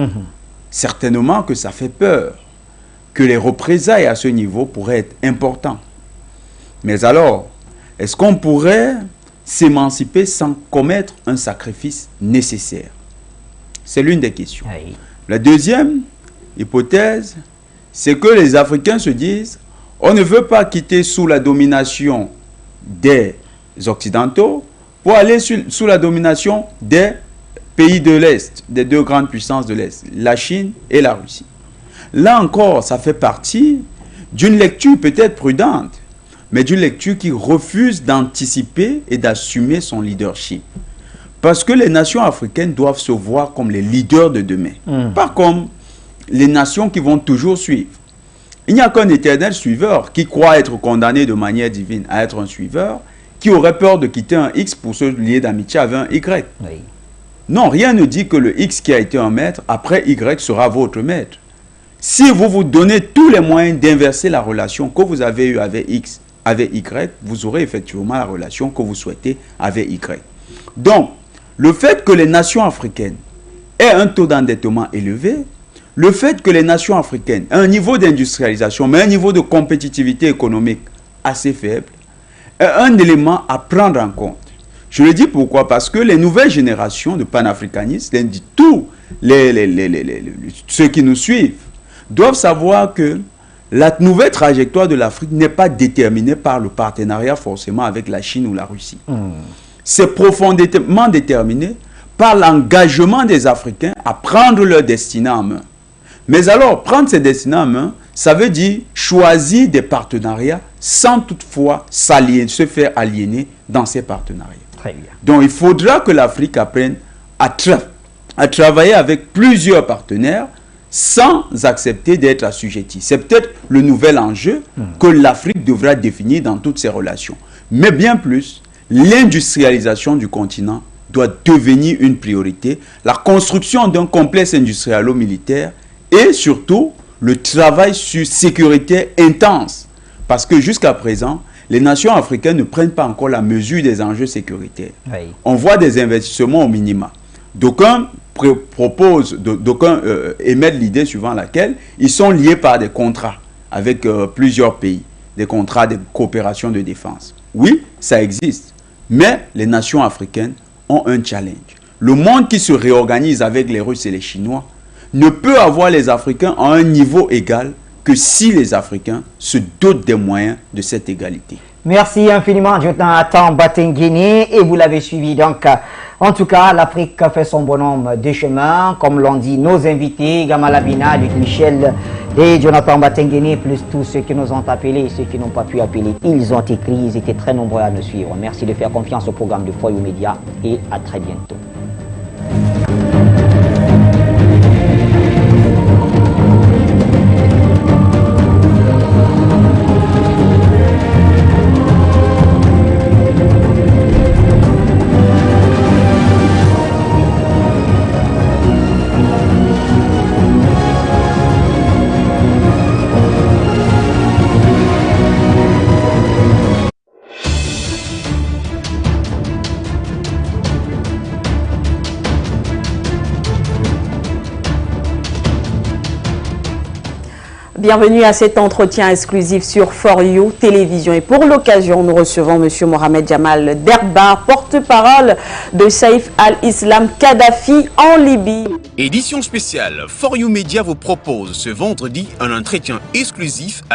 B: certainement que ça fait peur, que les représailles à ce niveau pourraient être importantes. Mais alors, est-ce qu'on pourrait s'émanciper sans commettre un sacrifice nécessaire? C'est l'une des questions. Oui. La deuxième hypothèse, c'est que les Africains se disent on ne veut pas quitter sous la domination des Occidentaux pour aller sous la domination des pays de l'Est, des deux grandes puissances de l'Est, la Chine et la Russie. Là encore, ça fait partie d'une lecture peut-être prudente, mais d'une lecture qui refuse d'anticiper et d'assumer son leadership. Parce que les nations africaines doivent se voir comme les leaders de demain, pas comme les nations qui vont toujours suivre. Il n'y a qu'un éternel suiveur qui croit être condamné de manière divine à être un suiveur, qui aurait peur de quitter un X pour se lier d'amitié avec un Y. Oui. Non, rien ne dit que le X qui a été un maître, après Y sera votre maître. Si vous vous donnez tous les moyens d'inverser la relation que vous avez eue avec X, avec Y, vous aurez effectivement la relation que vous souhaitez avec Y. Donc, le fait que les nations africaines aient un taux d'endettement élevé, le fait que les nations africaines aient un niveau d'industrialisation, mais un niveau de compétitivité économique assez faible, est un élément à prendre en compte. Je le dis pourquoi? Parce que les nouvelles générations de panafricanistes, tous ceux qui nous suivent, doivent savoir que la nouvelle trajectoire de l'Afrique n'est pas déterminée par le partenariat forcément avec la Chine ou la Russie. C'est profondément déterminé par l'engagement des Africains à prendre leur destinée en main. Mais alors, prendre ces destinées en main, ça veut dire choisir des partenariats sans toutefois se faire aliéner dans ces partenariats. Très bien. Donc, il faudra que l'Afrique apprenne à travailler avec plusieurs partenaires sans accepter d'être assujettie. C'est peut-être le nouvel enjeu que l'Afrique devra définir dans toutes ses relations. Mais bien plus, l'industrialisation du continent doit devenir une priorité, la construction d'un complexe industrialo-militaire et surtout le travail sur sécurité intense. Parce que jusqu'à présent, les nations africaines ne prennent pas encore la mesure des enjeux sécuritaires. Oui. On voit des investissements au minima. D'aucuns proposent, d'aucuns émettent l'idée suivant laquelle ils sont liés par des contrats avec plusieurs pays, des contrats de coopération de défense. Oui, ça existe, mais les nations africaines ont un challenge. Le monde qui se réorganise avec les Russes et les Chinois ne peut avoir les Africains à un niveau égal que si les Africains se dotent des moyens de cette égalité.
A: Merci infiniment, Jonathan Batengene, et vous l'avez suivi. Donc, en tout cas, l'Afrique fait son bonhomme de chemin, comme l'ont dit nos invités, Gamalabina, Luc Michel et Jonathan Batengene, plus tous ceux qui nous ont appelés, ceux qui n'ont pas pu appeler. Ils ont écrit, ils étaient très nombreux à nous suivre. Merci de faire confiance au programme de Foyo Média et à très bientôt.
K: Bienvenue à cet entretien exclusif sur For You Télévision. Et pour l'occasion, nous recevons M. Mohamed Jamal Derba, porte-parole de Saïf al-Islam Kadhafi en Libye.
L: Édition spéciale, For You Media vous propose ce vendredi un entretien exclusif